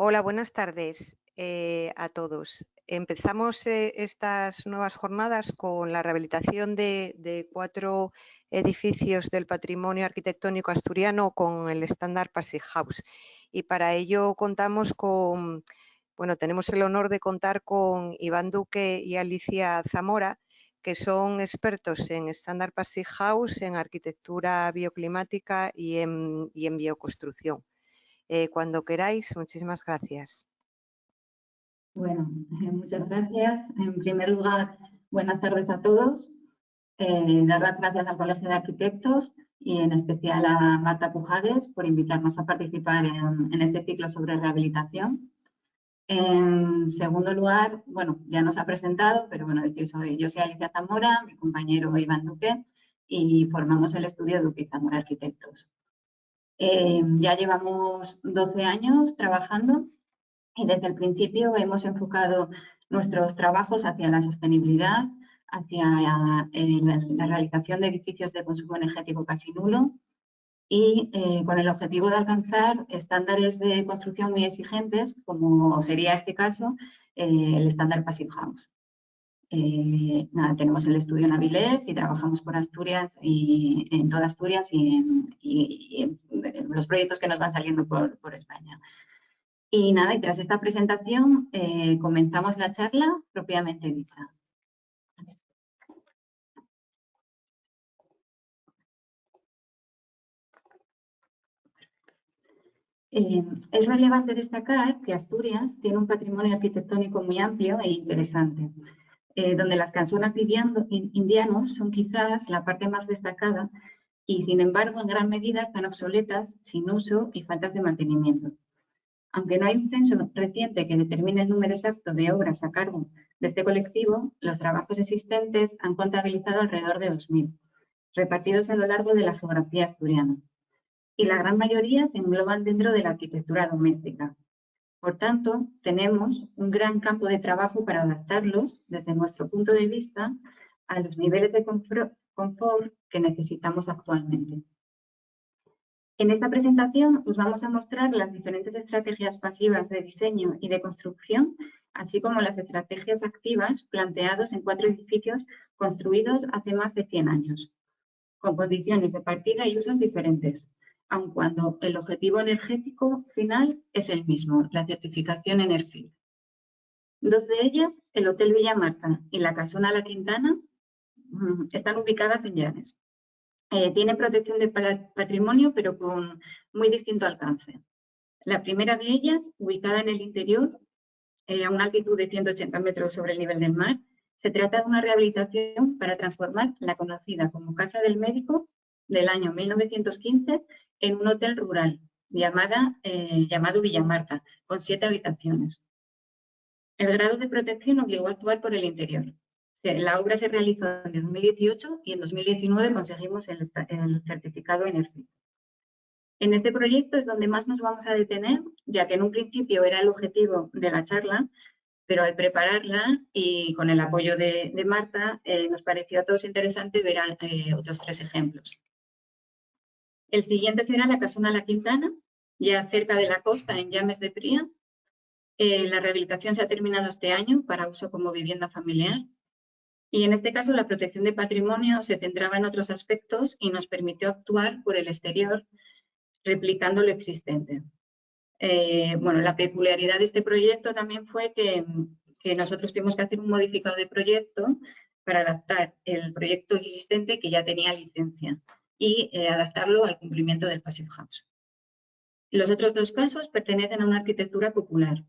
Hola, buenas tardes a todos. Empezamos estas nuevas jornadas con la rehabilitación de 4 edificios del patrimonio arquitectónico asturiano con el estándar Passage House. Y para ello contamos con, tenemos el honor de contar con Iván Duque y Alicia Zamora, que son expertos en estándar Passage House, en arquitectura bioclimática y en bioconstrucción. Cuando queráis, muchísimas gracias. Bueno, muchas gracias. En primer lugar, buenas tardes a todos. Dar las gracias al Colegio de Arquitectos y en especial a Marta Pujades por invitarnos a participar en este ciclo sobre rehabilitación. En segundo lugar, bueno, ya nos ha presentado, pero bueno, yo soy Alicia Zamora, mi compañero Iván Duque, y formamos el estudio Duque y Zamora Arquitectos. Ya llevamos 12 años trabajando y desde el principio hemos enfocado nuestros trabajos hacia la sostenibilidad, hacia la realización de edificios de consumo energético casi nulo y con el objetivo de alcanzar estándares de construcción muy exigentes, como sería este caso, el estándar Passage House. Tenemos el estudio en Avilés y trabajamos por Asturias y en toda Asturias y en los proyectos que nos van saliendo por España. Y nada, y tras esta presentación comenzamos la charla propiamente dicha. Es relevante destacar que Asturias tiene un patrimonio arquitectónico muy amplio e interesante, donde las casonas de indianos son quizás la parte más destacada y, sin embargo, en gran medida están obsoletas, sin uso y faltas de mantenimiento. Aunque no hay un censo reciente que determine el número exacto de obras a cargo de este colectivo, los trabajos existentes han contabilizado alrededor de 2.000, repartidos a lo largo de la geografía asturiana. Y la gran mayoría se engloban dentro de la arquitectura doméstica. Por tanto, tenemos un gran campo de trabajo para adaptarlos, desde nuestro punto de vista, a los niveles de confort que necesitamos actualmente. En esta presentación os vamos a mostrar las diferentes estrategias pasivas de diseño y de construcción, así como las estrategias activas planteadas en 4 edificios construidos hace más de 100 años, con condiciones de partida y usos diferentes, aun cuando el objetivo energético final es el mismo, la certificación Enerfield. 2 de ellas, el Hotel Villamarta y la Casona La Quintana, están ubicadas en Llanes. Tienen protección de patrimonio, pero con muy distinto alcance. La primera de ellas, ubicada en el interior, a una altitud de 180 metros sobre el nivel del mar, se trata de una rehabilitación para transformar la conocida como Casa del Médico del año 1915 en un hotel rural llamado Villamarta, con 7 habitaciones. El grado de protección obligó a actuar por el interior. La obra se realizó en 2018 y en 2019 conseguimos el certificado Enerfield. En este proyecto es donde más nos vamos a detener, ya que en un principio era el objetivo de la charla, pero al prepararla y con el apoyo de Marta, nos pareció a todos interesante ver otros 3 ejemplos. El siguiente será la Casona La Quintana, ya cerca de la costa, en Llames de Pría. La rehabilitación se ha terminado este año para uso como vivienda familiar. Y en este caso la protección de patrimonio se centraba en otros aspectos y nos permitió actuar por el exterior replicando lo existente. La peculiaridad de este proyecto también fue que nosotros tuvimos que hacer un modificado de proyecto para adaptar el proyecto existente que ya tenía licencia y adaptarlo al cumplimiento del Passage House. Los otros 2 casos pertenecen a una arquitectura popular,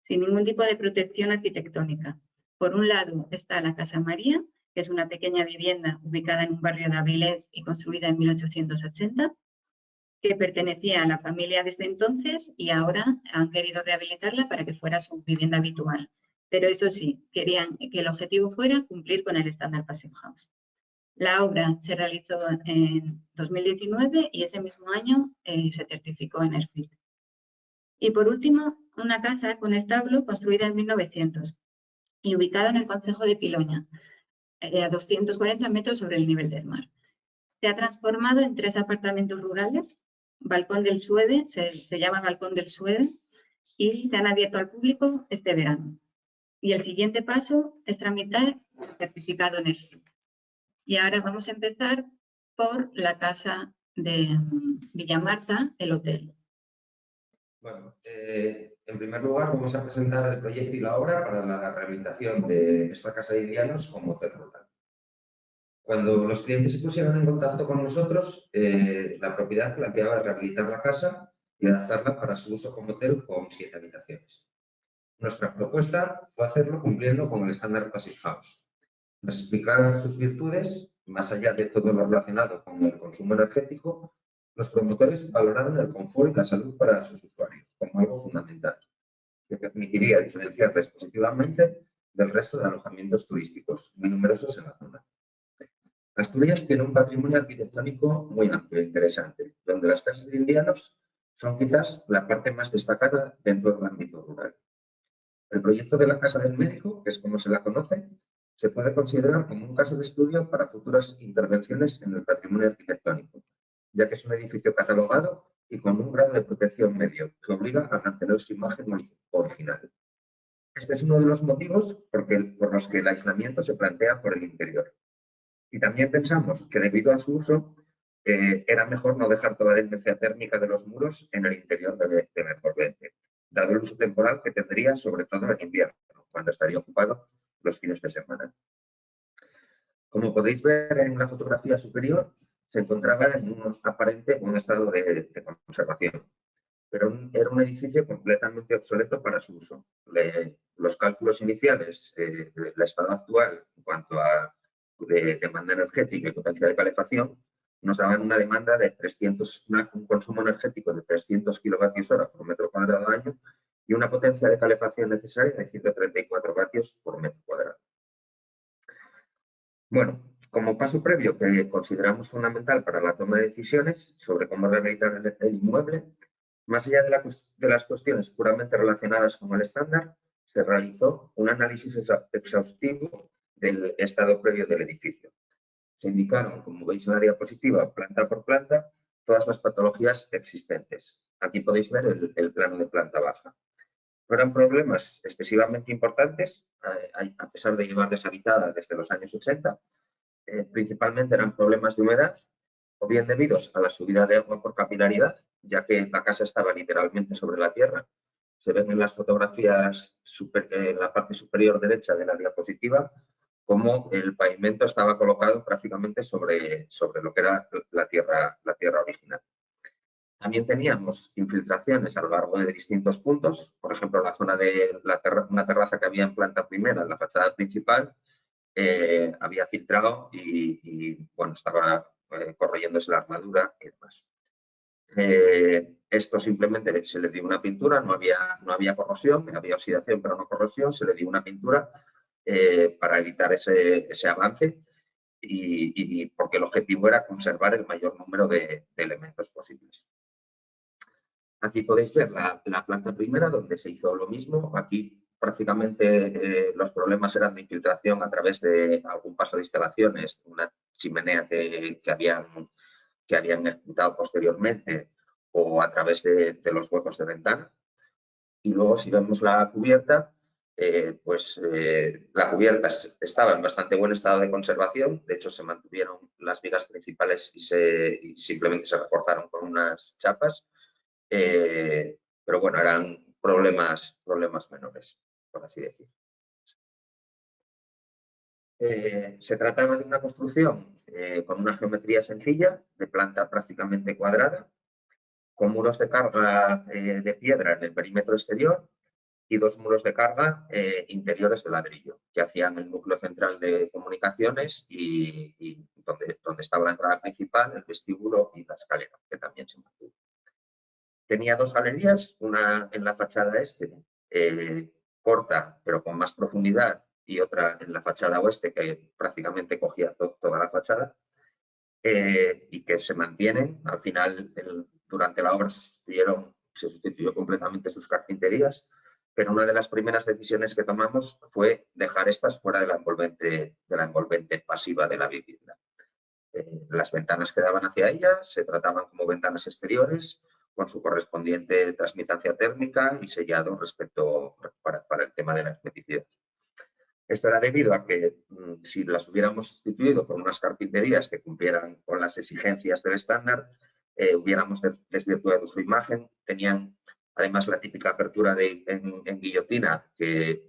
sin ningún tipo de protección arquitectónica. Por un lado está la Casa María, que es una pequeña vivienda ubicada en un barrio de Avilés y construida en 1880, que pertenecía a la familia desde entonces y ahora han querido rehabilitarla para que fuera su vivienda habitual. Pero eso sí, querían que el objetivo fuera cumplir con el estándar Passage House. La obra se realizó en 2019 y ese mismo año se certificó Enerfield. Y por último, una casa con establo construida en 1900 y ubicada en el concejo de Piloña, a 240 metros sobre el nivel del mar. Se ha transformado en 3 apartamentos rurales, Balcón del Suede, se llama Balcón del Suede, y se han abierto al público este verano. Y el siguiente paso es tramitar el certificado energético. Y ahora vamos a empezar por la casa de Villamarta, el hotel. Bueno, en primer lugar vamos a presentar el proyecto y la obra para la rehabilitación de esta casa de indianos como hotel rural. Cuando los clientes se pusieron en contacto con nosotros, la propiedad planteaba rehabilitar la casa y adaptarla para su uso como hotel con 7 habitaciones. Nuestra propuesta fue hacerlo cumpliendo con el estándar Passive House. Tras explicar sus virtudes, más allá de todo lo relacionado con el consumo energético, los promotores valoraron el confort y la salud para sus usuarios como algo fundamental, que permitiría diferenciarles positivamente del resto de alojamientos turísticos muy numerosos en la zona. Asturias tiene un patrimonio arquitectónico muy amplio e interesante, donde las casas de indianos son quizás la parte más destacada dentro del ámbito rural. El proyecto de la Casa del Médico, que es como se la conoce, se puede considerar como un caso de estudio para futuras intervenciones en el patrimonio arquitectónico, ya que es un edificio catalogado y con un grado de protección medio que obliga a mantener su imagen original. Este es uno de los motivos por los que el aislamiento se plantea por el interior. Y también pensamos que debido a su uso era mejor no dejar toda la inercia térmica de los muros en el interior del envolvente, dado el uso temporal que tendría sobre todo en invierno, cuando estaría ocupado los fines de semana. Como podéis ver en la fotografía superior, se encontraba en un aparente buen estado de conservación, pero era un edificio completamente obsoleto para su uso. Los cálculos iniciales del estado actual en cuanto a demanda energética y potencia de calefacción nos daban una demanda de un consumo energético de 300 kilovatios hora por metro cuadrado año y una potencia de calefacción necesaria de 134 vatios por metro cuadrado. Bueno, como paso previo que consideramos fundamental para la toma de decisiones sobre cómo rehabilitar el inmueble, más allá de las cuestiones puramente relacionadas con el estándar, se realizó un análisis exhaustivo del estado previo del edificio. Se indicaron, como veis en la diapositiva, planta por planta, todas las patologías existentes. Aquí podéis ver el plano de planta baja. No eran problemas excesivamente importantes, a pesar de llevar deshabitada desde los años 80. Principalmente eran problemas de humedad, o bien debidos a la subida de agua por capilaridad, ya que la casa estaba literalmente sobre la tierra. Se ven en las fotografías en la parte superior derecha de la diapositiva cómo el pavimento estaba colocado prácticamente sobre lo que era la tierra original. También teníamos infiltraciones a lo largo de distintos puntos, por ejemplo, la zona de una terraza que había en planta primera, en la fachada principal, había filtrado y bueno, estaba corroyéndose la armadura y demás. Esto simplemente se le dio una pintura, no había corrosión, había oxidación pero no corrosión, se le dio una pintura para evitar ese avance y porque el objetivo era conservar el mayor número de elementos posibles. Aquí podéis ver la planta primera donde se hizo lo mismo. Aquí prácticamente los problemas eran de infiltración a través de algún paso de instalaciones, una chimenea que habían ejecutado posteriormente o a través de los huecos de ventana. Y luego si vemos la cubierta, la cubierta estaba en bastante buen estado de conservación. De hecho, se mantuvieron las vigas principales y simplemente se reforzaron con unas chapas. Pero bueno, eran problemas menores, por así decir. Se trataba de una construcción con una geometría sencilla, de planta prácticamente cuadrada, con muros de carga de piedra en el perímetro exterior y 2 muros de carga interiores de ladrillo, que hacían el núcleo central de comunicaciones y donde estaba la entrada principal, el vestíbulo y la escalera, que también se mantuvo. Tenía 2 galerías, una en la fachada este, corta pero con más profundidad, y otra en la fachada oeste que prácticamente cogía toda la fachada y que se mantienen. Al final, durante la obra se sustituyó completamente sus carpinterías, pero una de las primeras decisiones que tomamos fue dejar estas fuera de la envolvente pasiva de la vivienda. Las ventanas que daban hacia ella se trataban como ventanas exteriores con su correspondiente transmitancia térmica y sellado respecto para el tema de la hermeticidad. Esto era debido a que si las hubiéramos sustituido por unas carpinterías que cumplieran con las exigencias del estándar, hubiéramos desvirtuado su imagen. Tenían además la típica apertura en guillotina, que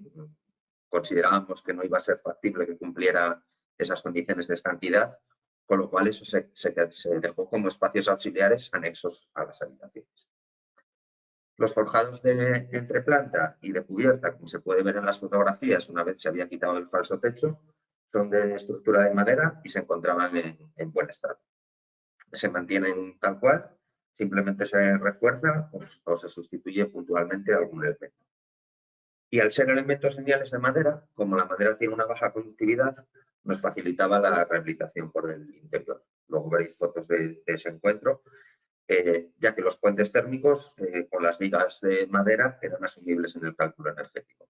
considerábamos que no iba a ser factible que cumpliera esas condiciones de estanquidad, con lo cual eso se dejó como espacios auxiliares anexos a las habitaciones. Los forjados de entreplanta y de cubierta, como se puede ver en las fotografías, una vez se había quitado el falso techo, son de estructura de madera y se encontraban en buen estado. Se mantienen tal cual, simplemente se refuerza o se sustituye puntualmente algún elemento. Y al ser elementos lineales de madera, como la madera tiene una baja conductividad, nos facilitaba la rehabilitación por el interior. Luego veréis fotos de ese encuentro, ya que los puentes térmicos con las vigas de madera eran asumibles en el cálculo energético.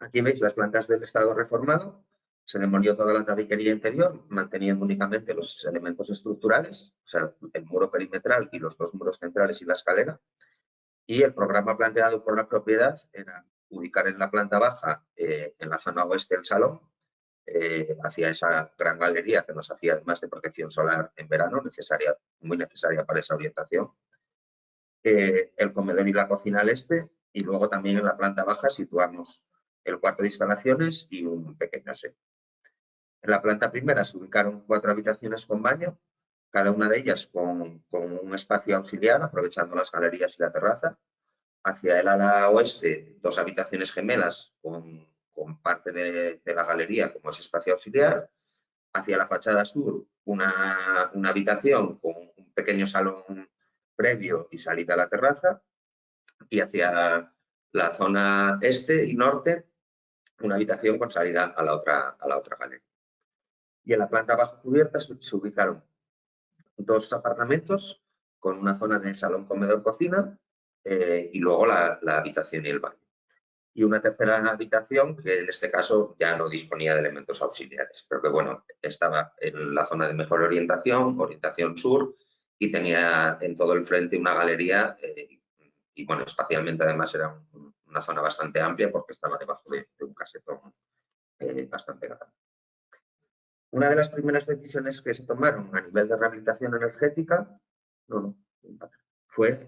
Aquí veis las plantas del estado reformado. Se demolió toda la tabiquería interior, manteniendo únicamente los elementos estructurales, o sea, el muro perimetral y los dos muros centrales y la escalera. Y el programa planteado por la propiedad era ubicar en la planta baja, en la zona oeste del salón, hacia esa gran galería que nos hacía además de protección solar en verano, muy necesaria para esa orientación. El comedor y la cocina al este, y luego también en la planta baja situamos el cuarto de instalaciones y un pequeño aseo. En la planta primera se ubicaron 4 habitaciones con baño, cada una de ellas con un espacio auxiliar, aprovechando las galerías y la terraza. Hacia el ala oeste, 2 habitaciones gemelas con parte de la galería como ese espacio auxiliar. Hacia la fachada sur, una habitación con un pequeño salón previo y salida a la terraza. Y hacia la zona este y norte, una habitación con salida a la otra galería. Y en la planta bajo cubierta se ubicaron 2 apartamentos con una zona de salón, comedor, cocina y luego la habitación y el baño. Y una tercera habitación que en este caso ya no disponía de elementos auxiliares, pero que bueno, estaba en la zona de mejor orientación sur, y tenía en todo el frente una galería y bueno, espacialmente además era una zona bastante amplia porque estaba debajo de un casetón bastante grande. Una de las primeras decisiones que se tomaron a nivel de rehabilitación energética fue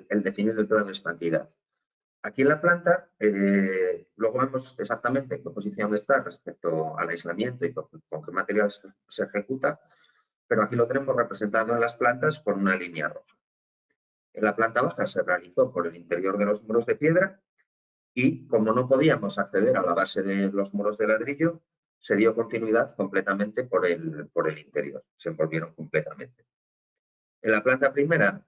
el definir el plano de estanquidad. Aquí en la planta, luego vemos exactamente en qué posición está respecto al aislamiento y con qué material se ejecuta, pero aquí lo tenemos representado en las plantas con una línea roja. En la planta baja se realizó por el interior de los muros de piedra y, como no podíamos acceder a la base de los muros de ladrillo, se dio continuidad completamente por el interior, se envolvieron completamente. En la planta primera,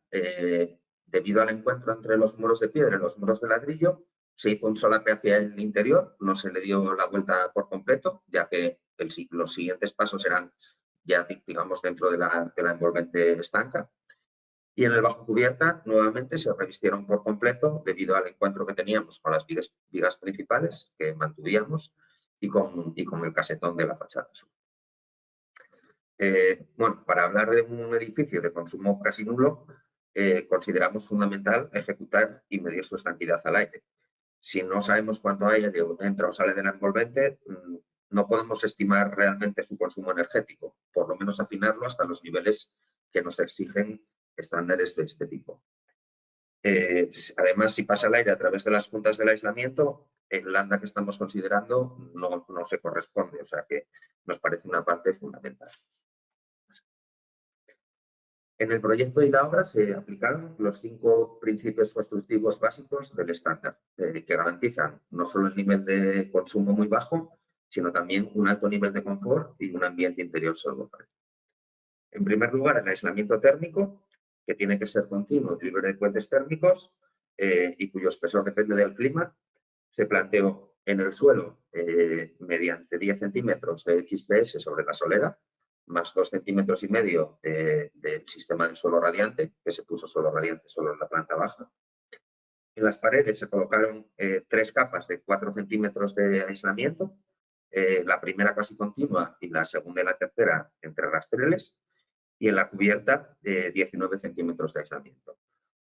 debido al encuentro entre los muros de piedra y los muros de ladrillo, se hizo un solape hacia el interior, no se le dio la vuelta por completo, ya que los siguientes pasos eran ya, digamos, dentro de la envolvente estanca. Y en el bajo cubierta, nuevamente, se revistieron por completo debido al encuentro que teníamos con las vigas principales que mantuvimos y con el casetón de la fachada sur. Bueno, para hablar de un edificio de consumo casi nulo, consideramos fundamental ejecutar y medir su estanquidad al aire. Si no sabemos cuánto aire entra o sale del envolvente, no podemos estimar realmente su consumo energético, por lo menos afinarlo hasta los niveles que nos exigen estándares de este tipo. Además, si pasa el aire a través de las juntas del aislamiento, el lambda que estamos considerando no se corresponde, o sea que nos parece una parte fundamental. En el proyecto y la obra se aplicaron los 5 principios constructivos básicos del estándar, que garantizan no solo el nivel de consumo muy bajo, sino también un alto nivel de confort y un ambiente interior saludable. En primer lugar, el aislamiento térmico, que tiene que ser continuo y libre de puentes térmicos y cuyo espesor depende del clima. Se planteó en el suelo mediante 10 centímetros de XPS sobre la solera, más 2,5 centímetros del sistema de suelo radiante, que se puso suelo radiante solo en la planta baja. En las paredes se colocaron 3 capas de 4 centímetros de aislamiento, la primera casi continua y la segunda y la tercera entre rastreles, y en la cubierta 19 centímetros de aislamiento.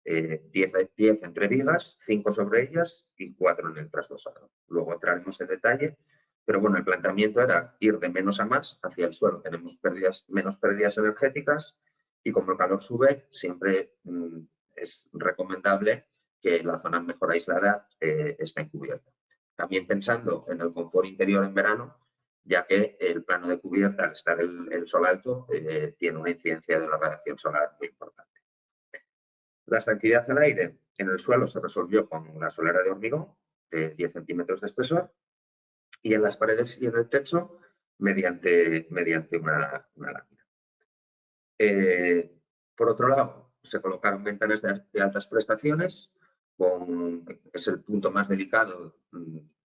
10 entre vigas, 5 sobre ellas y 4 en el trasdosado. Luego entraremos en detalle, pero bueno, el planteamiento era ir de menos a más hacia el suelo. Tenemos menos pérdidas energéticas y como el calor sube, siempre es recomendable que la zona mejor aislada esté encubierta. También pensando en el confort interior en verano, ya que el plano de cubierta, al estar el sol alto, tiene una incidencia de la radiación solar muy importante. La estanquidad al aire en el suelo se resolvió con una solera de hormigón de 10 centímetros de espesor y en las paredes y en el techo mediante una lámina. Por otro lado, se colocaron ventanas de altas prestaciones, es el punto más delicado,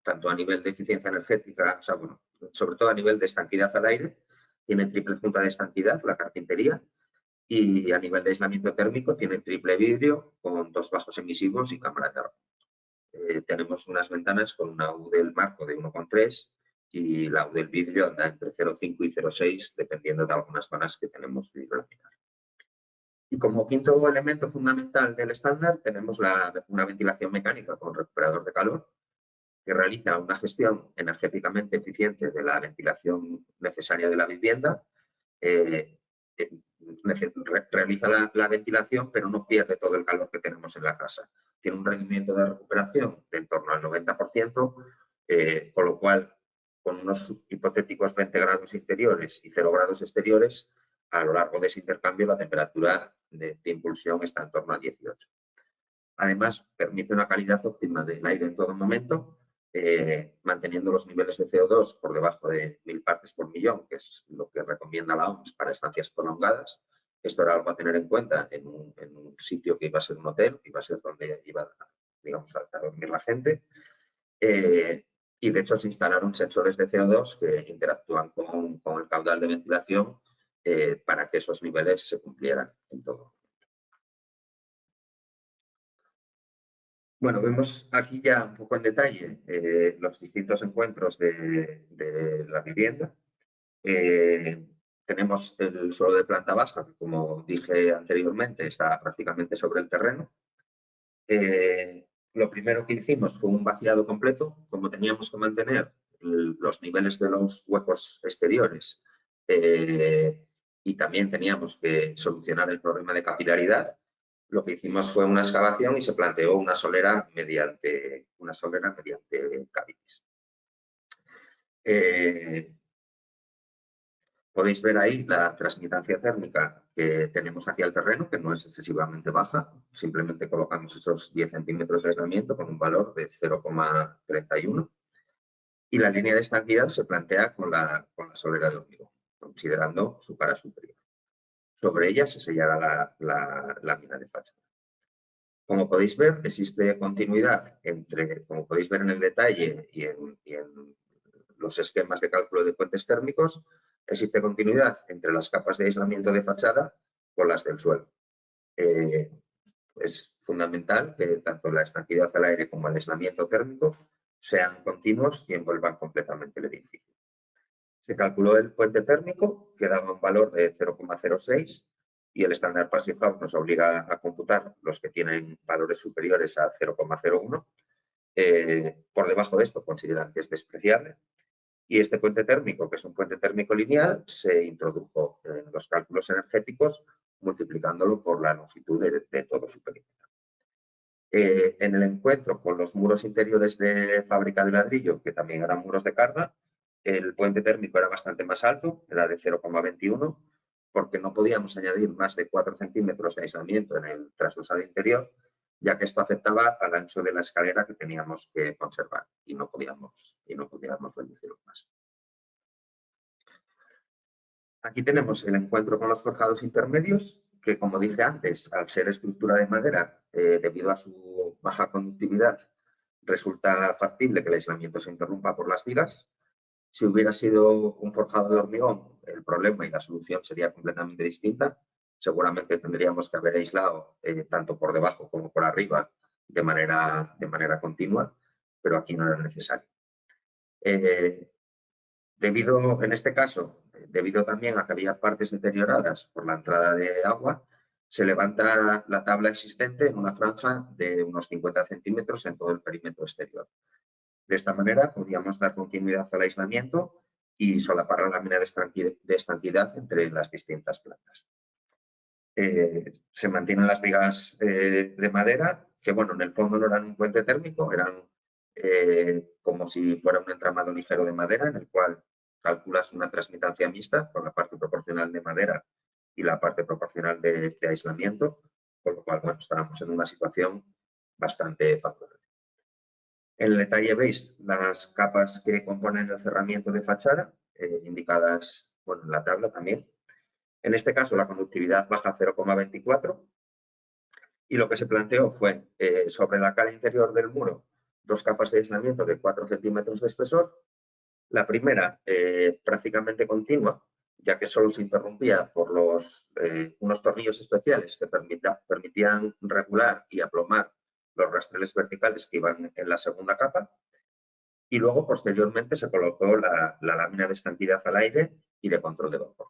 tanto a nivel de eficiencia energética, o sea, bueno, sobre todo a nivel de estanquidad al aire. Tiene triple junta de estanquidad, la carpintería, y a nivel de aislamiento térmico tiene triple vidrio con 2 bajos emisivos y cámara de carbono. Tenemos unas ventanas con una U del marco de 1,3 y la U del vidrio anda entre 0,5 y 0,6 dependiendo de algunas zonas que tenemos vidrio laminar. Y como quinto elemento fundamental del estándar tenemos una ventilación mecánica con recuperador de calor que realiza una gestión energéticamente eficiente de la ventilación necesaria de la vivienda. Realiza la ventilación, pero no pierde todo el calor que tenemos en la casa. Tiene un rendimiento de recuperación de en torno al 90%, con lo cual, con unos hipotéticos 20 grados interiores y 0 grados exteriores, a lo largo de ese intercambio la temperatura de impulsión está en torno a 18. Además, permite una calidad óptima del aire en todo momento, manteniendo los niveles de CO2 por debajo de 1000 partes por millón, que es lo que recomienda la OMS para estancias prolongadas. Esto era algo a tener en cuenta en un sitio que iba a ser un hotel, que iba a ser donde iba, digamos, a dormir la gente. Y de hecho se instalaron sensores de CO2 que interactúan con el caudal de ventilación para que esos niveles se cumplieran en todo. Bueno, vemos aquí ya un poco en detalle los distintos encuentros de la vivienda. Tenemos el suelo de planta baja, que como dije anteriormente está prácticamente sobre el terreno. Lo primero que hicimos fue un vaciado completo. Como teníamos que mantener los niveles de los huecos exteriores y también teníamos que solucionar el problema de capilaridad, lo que hicimos fue una excavación y se planteó una solera mediante cavities. Podéis ver ahí la transmitancia térmica que tenemos hacia el terreno, que no es excesivamente baja. Simplemente colocamos esos 10 centímetros de aislamiento con un valor de 0,31. Y la línea de estanquidad se plantea con la solera de hormigón, considerando su cara superior. Sobre ella se sellará la lámina de fachada. Como podéis ver, existe continuidad entre, como podéis ver en el detalle y en los esquemas de cálculo de puentes térmicos, existe continuidad entre las capas de aislamiento de fachada con las del suelo. Es fundamental que tanto la estanquidad al aire como el aislamiento térmico sean continuos y envuelvan completamente el edificio. Se calculó el puente térmico, que daba un valor de 0,06 y el estándar Passive House nos obliga a computar los que tienen valores superiores a 0,01. Por debajo de esto consideran que es despreciable. Y este puente térmico, que es un puente térmico lineal, se introdujo en los cálculos energéticos multiplicándolo por la longitud de todo su perímetro. En el encuentro con los muros interiores de fábrica de ladrillo, que también eran muros de carga, el puente térmico era bastante más alto, era de 0,21, porque no podíamos añadir más de 4 centímetros de aislamiento en el trasdosado interior, ya que esto afectaba al ancho de la escalera que teníamos que conservar y no podíamos reducirlo más. Aquí tenemos el encuentro con los forjados intermedios, que como dije antes, al ser estructura de madera, debido a su baja conductividad, resulta factible que el aislamiento se interrumpa por las vigas. Si hubiera sido un forjado de hormigón, el problema y la solución sería completamente distinta. Seguramente tendríamos que haber aislado tanto por debajo como por arriba de manera continua, pero aquí no era necesario. Debido, en este caso, debido también a que había partes deterioradas por la entrada de agua, se levanta la tabla existente en una franja de unos 50 centímetros en todo el perímetro exterior. De esta manera podíamos dar continuidad al aislamiento y solapar la lámina de estanquidad entre las distintas plantas. Se mantienen las vigas de madera, que bueno, en el fondo no eran un puente térmico, eran como si fuera un entramado ligero de madera en el cual calculas una transmitancia mixta con la parte proporcional de madera y la parte proporcional de aislamiento, con lo cual bueno, estábamos en una situación bastante favorable. En el detalle veis las capas que componen el cerramiento de fachada, indicadas bueno, en la tabla también. En este caso la conductividad baja a 0,24 y lo que se planteó fue sobre la cara interior del muro 2 capas de aislamiento de 4 centímetros de espesor. La primera prácticamente continua, ya que solo se interrumpía por unos tornillos especiales que permitían regular y aplomar los rastreles verticales que iban en la segunda capa. Y luego, posteriormente, se colocó la lámina de estanquidad al aire y de control de vapor.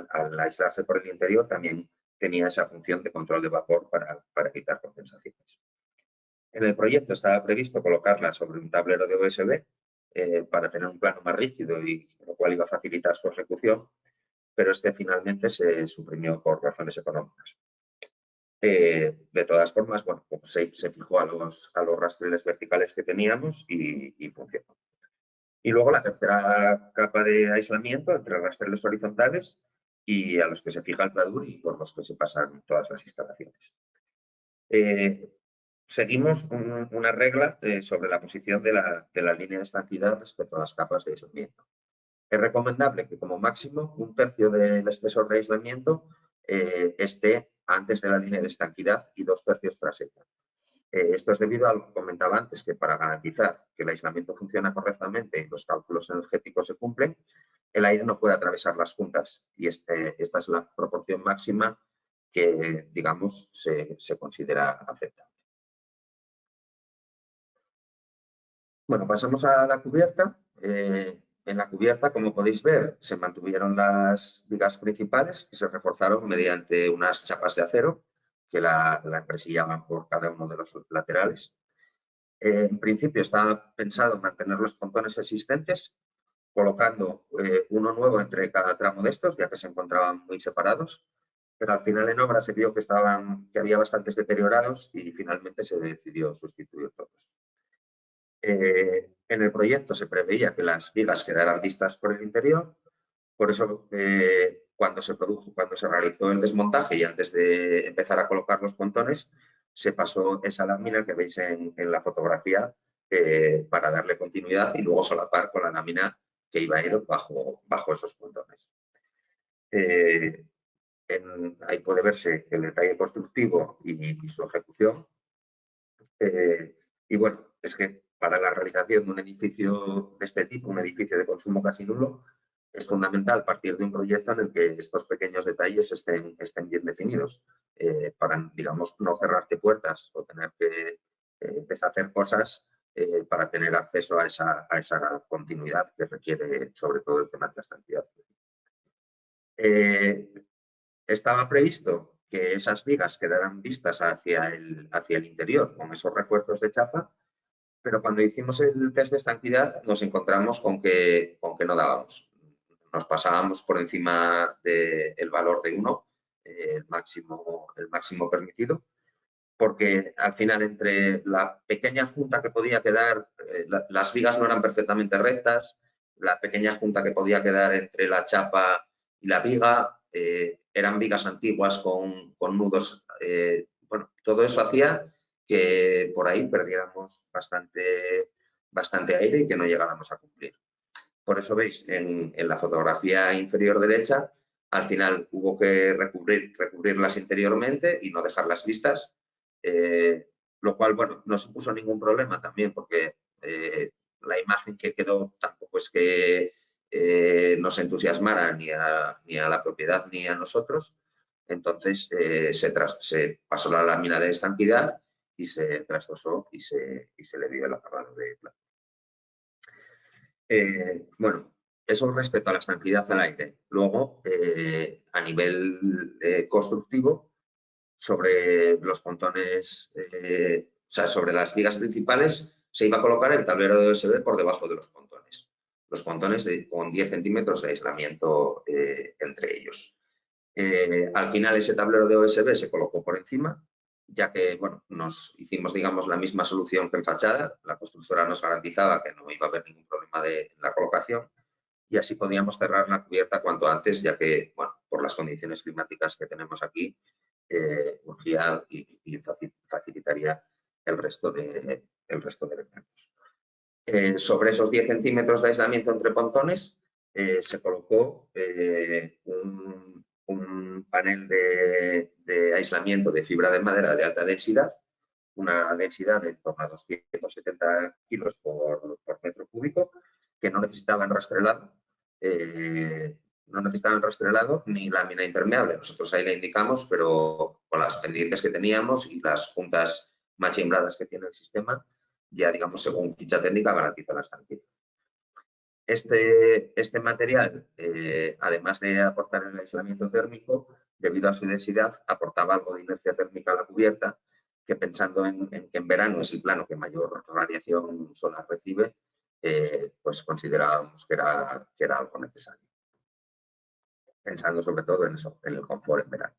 Al aislarse por el interior, también tenía esa función de control de vapor para evitar condensaciones. En el proyecto estaba previsto colocarla sobre un tablero de OSB para tener un plano más rígido y lo cual iba a facilitar su ejecución, pero este finalmente se suprimió por razones económicas. De todas formas, bueno, se fijó a los rastreles verticales que teníamos y funcionó. Y luego la tercera capa de aislamiento entre rastreles horizontales y a los que se fija el pladur y por los que se pasan todas las instalaciones. Seguimos una regla sobre la posición de la línea de estanquidad respecto a las capas de aislamiento. Es recomendable que como máximo 1/3 del espesor de aislamiento esté antes de la línea de estanquidad y 2/3 tras ella. Esto es debido a lo que comentaba antes, que para garantizar que el aislamiento funciona correctamente y los cálculos energéticos se cumplen, el aire no puede atravesar las juntas y esta es la proporción máxima que, digamos, se considera aceptable. Bueno, pasamos a la cubierta. En la cubierta, como podéis ver, se mantuvieron las vigas principales que se reforzaron mediante unas chapas de acero que la empresillaban por cada uno de los laterales. En principio estaba pensado mantener los pontones existentes, colocando uno nuevo entre cada tramo de estos, ya que se encontraban muy separados, pero al final en obra se vio que había bastantes deteriorados y finalmente se decidió sustituir todos. En el proyecto se preveía que las vigas quedaran vistas por el interior, por eso cuando se realizó el desmontaje y antes de empezar a colocar los pontones, se pasó esa lámina que veis en la fotografía para darle continuidad y luego solapar con la lámina que iba a ir bajo esos pontones. Ahí puede verse el detalle constructivo y su ejecución. Y bueno, es que para la realización de un edificio de este tipo, un edificio de consumo casi nulo, es fundamental partir de un proyecto en el que estos pequeños detalles estén bien definidos para, digamos, no cerrarte puertas o tener que deshacer cosas para tener acceso a esa continuidad que requiere sobre todo el tema de la estanquidad. Estaba previsto que esas vigas quedaran vistas hacia el interior con esos refuerzos de chapa, pero cuando hicimos el test de estanquidad nos encontramos con que no dábamos. Nos pasábamos por encima del valor de 1, el máximo permitido, porque al final entre la pequeña junta que podía quedar, las vigas no eran perfectamente rectas, la pequeña junta que podía quedar entre la chapa y la viga, eran vigas antiguas con nudos, bueno, todo eso hacía que por ahí perdiéramos bastante aire y que no llegáramos a cumplir. Por eso veis en la fotografía inferior derecha, al final hubo que recubrirlas interiormente y no dejarlas vistas, lo cual, bueno, no supuso ningún problema también porque la imagen que quedó tampoco es que nos entusiasmara ni a la propiedad ni a nosotros. Entonces se pasó la lámina de estanquidad y se trasdosó y se le dio el acabado de plata. Bueno, Eso respecto a la estanqueidad al aire. Luego, a nivel constructivo, sobre los pontones, o sea, sobre las vigas principales, se iba a colocar el tablero de OSB por debajo de los pontones. Los pontones con 10 centímetros de aislamiento entre ellos. Al final, ese tablero de OSB se colocó por encima, ya que, bueno, nos hicimos, digamos, la misma solución que en fachada. La constructora nos garantizaba que no iba a haber ningún problema de la colocación y así podíamos cerrar la cubierta cuanto antes, ya que, bueno, por las condiciones climáticas que tenemos aquí, urgía y facilitaría el resto de ventanas. Sobre esos 10 centímetros de aislamiento entre pontones, se colocó un panel de aislamiento de fibra de madera de alta densidad, una densidad de en torno a 270 kilos por metro cúbico, que no necesitaba enrastrelado, ni lámina impermeable. Nosotros ahí la indicamos, pero con las pendientes que teníamos y las juntas machimbradas que tiene el sistema, ya, digamos, según ficha técnica, garantiza la estancia. Este material, además de aportar el aislamiento térmico, debido a su densidad, aportaba algo de inercia térmica a la cubierta, que pensando en que en verano es el plano que mayor radiación solar recibe, pues considerábamos que era algo necesario. Pensando sobre todo en eso, en el confort en verano.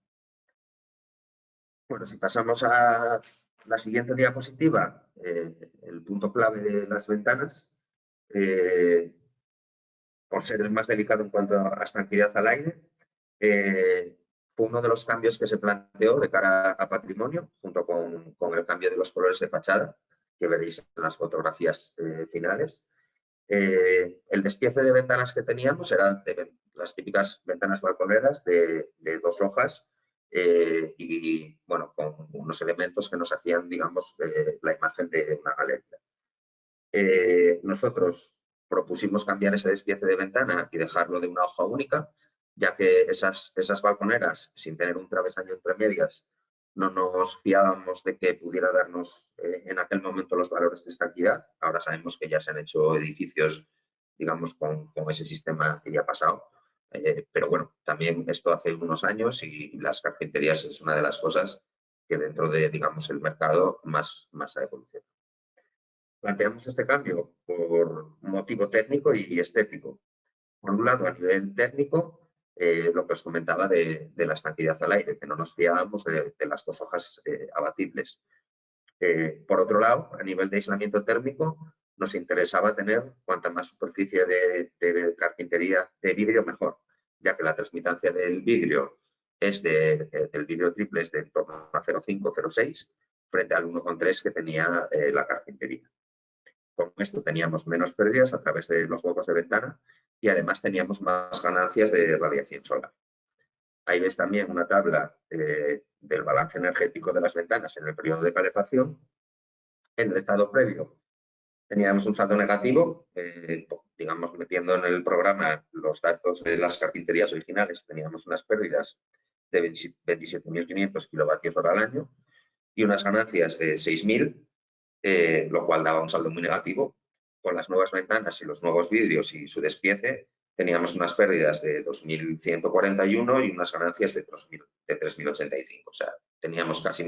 Bueno, si pasamos a la siguiente diapositiva, el punto clave de las ventanas, por ser el más delicado en cuanto a estanqueidad al aire, fue uno de los cambios que se planteó de cara a patrimonio, junto con el cambio de los colores de fachada, que veréis en las fotografías finales. El despiece de ventanas que teníamos eran las típicas ventanas balconeras de 2 hojas y, bueno, con unos elementos que nos hacían, digamos, la imagen de una galería. Nosotros propusimos cambiar ese despiece de ventana y dejarlo de una hoja única, ya que esas balconeras, sin tener un travesaño entre medias, no nos fiábamos de que pudiera darnos en aquel momento los valores de estanqueidad. Ahora sabemos que ya se han hecho edificios, digamos, con ese sistema que ya ha pasado. Pero bueno, también esto hace unos años y las carpinterías es una de las cosas que dentro de, digamos, el mercado más ha evolucionado. Planteamos este cambio por un motivo técnico y estético. Por un lado, a nivel técnico, lo que os comentaba de la estanqueidad al aire, que no nos fiábamos de las 2 hojas abatibles. Por otro lado, a nivel de aislamiento térmico, nos interesaba tener cuanta más superficie de carpintería de vidrio mejor, ya que la transmitancia del vidrio del vidrio triple es de en torno a 0,5-0,6 frente al 1,3 que tenía la carpintería. Con esto teníamos menos pérdidas a través de los huecos de ventana y además teníamos más ganancias de radiación solar. Ahí ves también una tabla del balance energético de las ventanas en el periodo de calefacción. En el estado previo teníamos un saldo negativo, digamos, metiendo en el programa los datos de las carpinterías originales, teníamos unas pérdidas de 27.500 kilovatios hora al año y unas ganancias de 6.000, lo cual daba un saldo muy negativo. Con las nuevas ventanas y los nuevos vidrios y su despiece, teníamos unas pérdidas de 2.141 y unas ganancias de 3.085. O sea, teníamos casi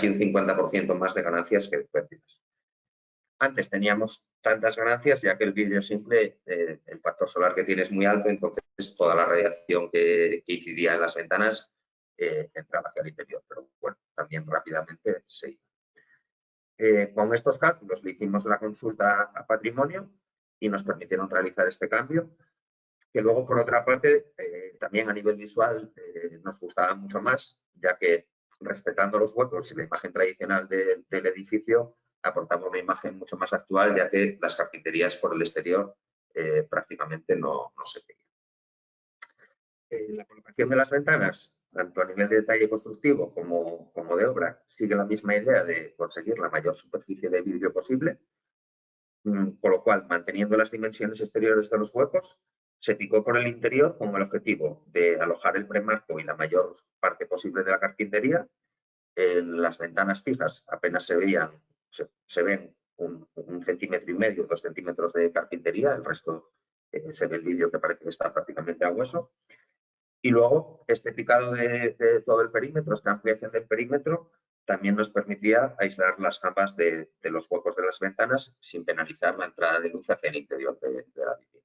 un 50% más de ganancias que de pérdidas. Antes teníamos tantas ganancias, ya que el vidrio simple, el factor solar que tiene es muy alto, entonces toda la radiación que incidía en las ventanas entraba hacia el interior. Pero bueno, también rápidamente se iba. Con estos cálculos le hicimos la consulta a patrimonio y nos permitieron realizar este cambio, que luego, por otra parte, también a nivel visual nos gustaba mucho más, ya que respetando los huecos y la imagen tradicional del edificio, aportaba una imagen mucho más actual, ya que las carpinterías por el exterior prácticamente no se veían. La colocación de las ventanas, tanto a nivel de detalle constructivo como de obra, sigue la misma idea de conseguir la mayor superficie de vidrio posible, con lo cual, manteniendo las dimensiones exteriores de los huecos, se picó por el interior con el objetivo de alojar el premarco y la mayor parte posible de la carpintería. En las ventanas fijas apenas se ven 1,5 centímetros, 2 centímetros de carpintería, el resto se ve el vídeo que parece que está prácticamente a hueso. Y luego este picado de todo el perímetro, esta ampliación del perímetro, también nos permitía aislar las capas de los huecos de las ventanas sin penalizar la entrada de luz hacia el interior de la vivienda.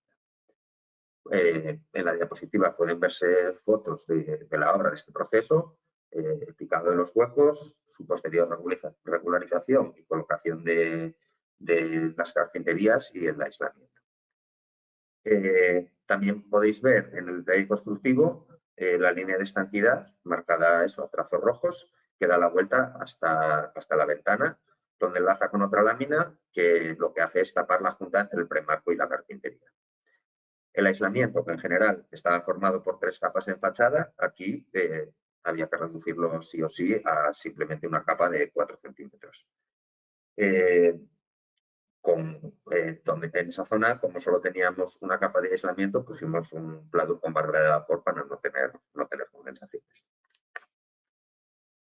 En la diapositiva pueden verse fotos de la obra de este proceso, el picado de los huecos, su posterior regularización y colocación de las carpinterías y el aislamiento. También podéis ver en el detalle constructivo la línea de estanquidad marcada a trazos rojos que da la vuelta hasta la ventana, donde enlaza con otra lámina que lo que hace es tapar la junta entre el premarco y la carpintería. El aislamiento, que en general estaba formado por 3 capas en fachada, aquí había que reducirlo sí o sí a simplemente una capa de 4 centímetros. Donde en esa zona, como solo teníamos una capa de aislamiento, pusimos un pladur con barrera de vapor para no tener condensaciones.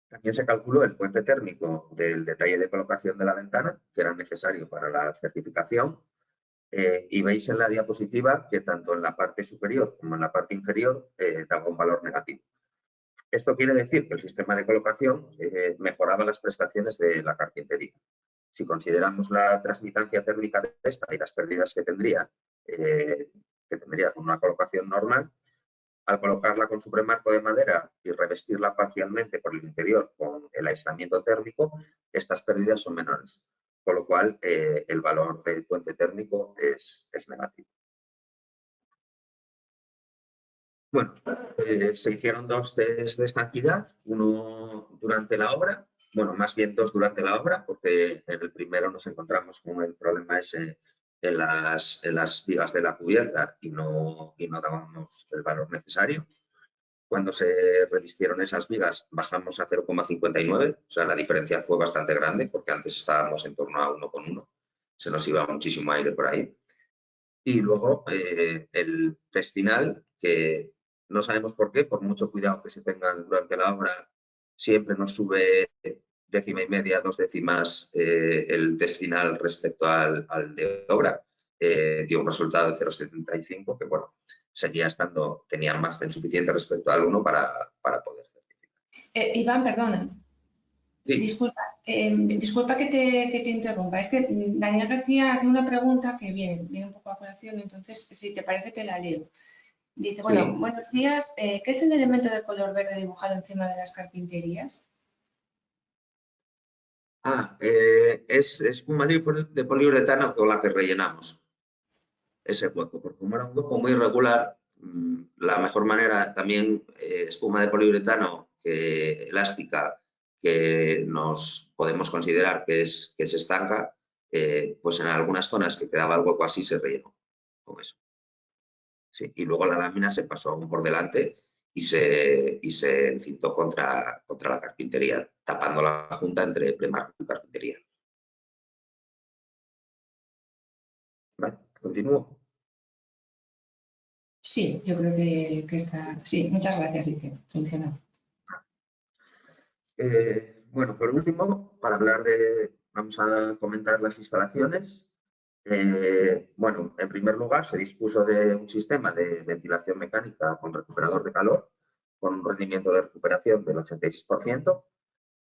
También se calculó el puente térmico del detalle de colocación de la ventana, que era necesario para la certificación, y veis en la diapositiva que tanto en la parte superior como en la parte inferior daba un valor negativo. Esto quiere decir que el sistema de colocación mejoraba las prestaciones de la carpintería. Si consideramos la transmitancia térmica de esta y las pérdidas que tendría con una colocación normal, al colocarla con su premarco de madera y revestirla parcialmente por el interior con el aislamiento térmico, estas pérdidas son menores, con lo cual el valor del puente térmico es negativo. Bueno, se hicieron 2 test de estanquidad, uno durante la obra, bueno, más bien 2 durante la obra, porque en el primero nos encontramos con el problema ese en las vigas de la cubierta y no dábamos el valor necesario. Cuando se revistieron esas vigas bajamos a 0,59, o sea, la diferencia fue bastante grande porque antes estábamos en torno a 1,1, se nos iba muchísimo aire por ahí. Y luego el test final, que no sabemos por qué, por mucho cuidado que se tengan durante la obra, siempre nos sube 1,5, 2 décimas el test final respecto al de obra. Dio un resultado de 0,75, que bueno, tenía margen suficiente respecto al 1 para poder certificar. Iván, perdona. Sí. Disculpa que te interrumpa. Es que Daniel García hace una pregunta que viene un poco a colación, entonces, si te parece, te la leo. Dice, bueno, sí. Buenos días. ¿Qué es el elemento de color verde dibujado encima de las carpinterías? Es espuma de poliuretano con la que rellenamos ese hueco, porque como era un hueco muy irregular, la mejor manera también espuma de poliuretano elástica, que nos podemos considerar que es estanca, pues en algunas zonas que quedaba el hueco así se rellenó con eso. Sí, y luego la lámina se pasó aún por delante y se encintó contra la carpintería, tapando la junta entre premarco y carpintería. Vale, continúo. Sí, yo creo que está... Sí, muchas gracias, dice. Funciona. Bueno, por último, vamos a comentar las instalaciones. Bueno, en primer lugar, se dispuso de un sistema de ventilación mecánica con recuperador de calor, con un rendimiento de recuperación del 86%.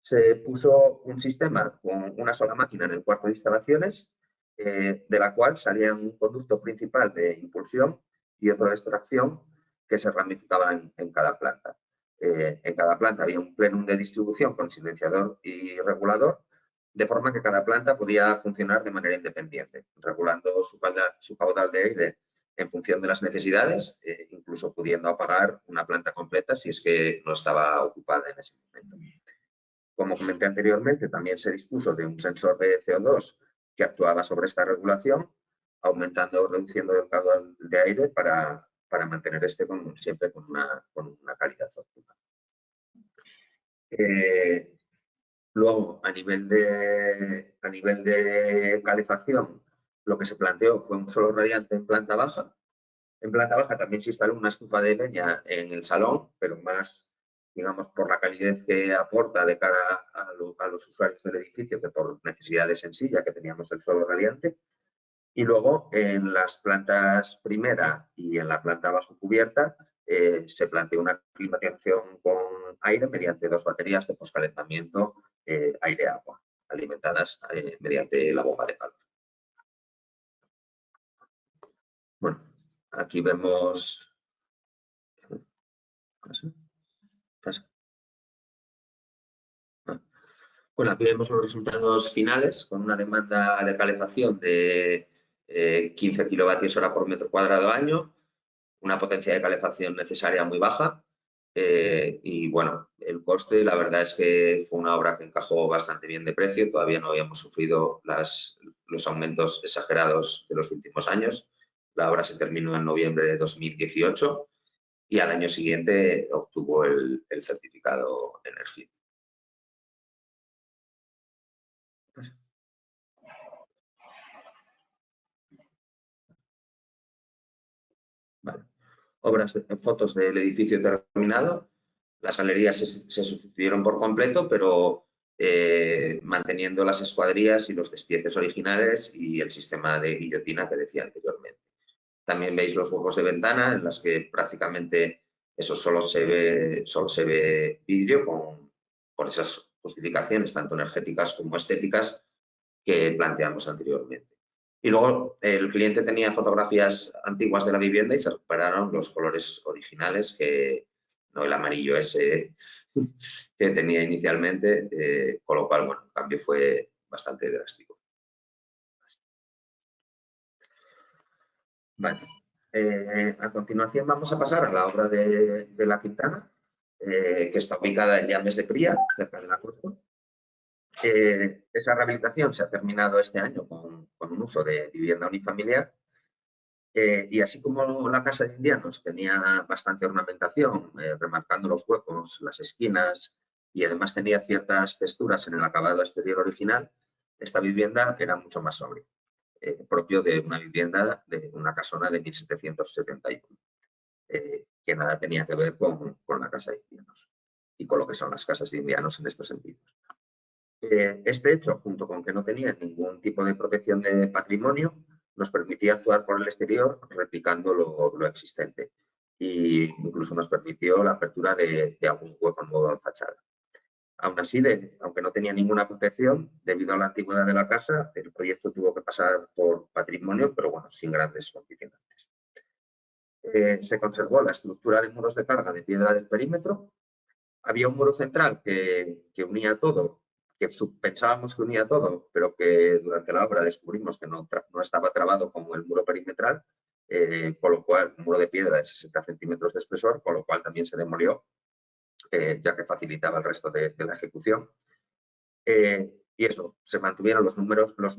Se puso un sistema con una sola máquina en el cuarto de instalaciones, de la cual salía un conducto principal de impulsión y otro de extracción que se ramificaba en cada planta. En cada planta había un plenum de distribución con silenciador y regulador, de forma que cada planta podía funcionar de manera independiente, regulando su caudal de aire en función de las necesidades, incluso pudiendo apagar una planta completa si es que no estaba ocupada en ese momento. Como comenté anteriormente, también se dispuso de un sensor de CO2 que actuaba sobre esta regulación, aumentando o reduciendo el caudal de aire para mantener siempre con una calidad óptima. Luego, a nivel de calefacción, lo que se planteó fue un solo radiante en planta baja. En planta baja también se instaló una estufa de leña en el salón, pero más, digamos, por la calidez que aporta de cara a los usuarios del edificio que por necesidades en sí, ya que teníamos el suelo radiante. Y luego en las plantas primera y en la planta bajo cubierta se planteó una climatización con aire mediante 2 baterías de poscalentamiento aire-agua, alimentadas mediante la bomba de calor. Bueno, aquí vemos... Bueno, aquí vemos los resultados finales con una demanda de calefacción de 15 kilovatios hora por metro cuadrado año, una potencia de calefacción necesaria muy baja y bueno, el coste la verdad es que fue una obra que encajó bastante bien de precio, todavía no habíamos sufrido los aumentos exagerados de los últimos años. La obra se terminó en noviembre de 2018 y al año siguiente obtuvo el certificado Energy. Vale. Fotos del edificio terminado. Las galerías se sustituyeron por completo, pero manteniendo las escuadrillas y los despieces originales y el sistema de guillotina que decía anteriormente. También veis los huecos de ventana en las que prácticamente eso solo se ve vidrio con esas justificaciones tanto energéticas como estéticas que planteamos anteriormente. Y luego el cliente tenía fotografías antiguas de la vivienda y se recuperaron los colores originales, que no el amarillo ese que tenía inicialmente, con lo cual, bueno, el cambio fue bastante drástico. Vale. A continuación vamos a pasar a la obra de La Quintana, que está ubicada en Llames de Cría, cerca de La Coruña. Esa rehabilitación se ha terminado este año con un uso de vivienda unifamiliar y así como la casa de indianos tenía bastante ornamentación, remarcando los huecos, las esquinas y además tenía ciertas texturas en el acabado exterior original, esta vivienda era mucho más sobria, propio de una vivienda de una casona de 1771, que nada tenía que ver con la casa de indianos y con lo que son las casas de indianos en estos sentidos. Este hecho, junto con que no tenía ningún tipo de protección de patrimonio, nos permitía actuar por el exterior replicando lo existente e incluso nos permitió la apertura de algún hueco nuevo en fachada. Aún así, aunque no tenía ninguna protección, debido a la antigüedad de la casa, el proyecto tuvo que pasar por patrimonio, pero bueno, sin grandes condicionantes. Se conservó la estructura de muros de carga de piedra del perímetro. Había un muro central que unía todo, que pensábamos que unía todo, pero que durante la obra descubrimos que no estaba trabado como el muro perimetral, con lo cual, un muro de piedra de 60 centímetros de espesor, con lo cual también se demolió, ya que facilitaba el resto de la ejecución. Y eso, se mantuvieron los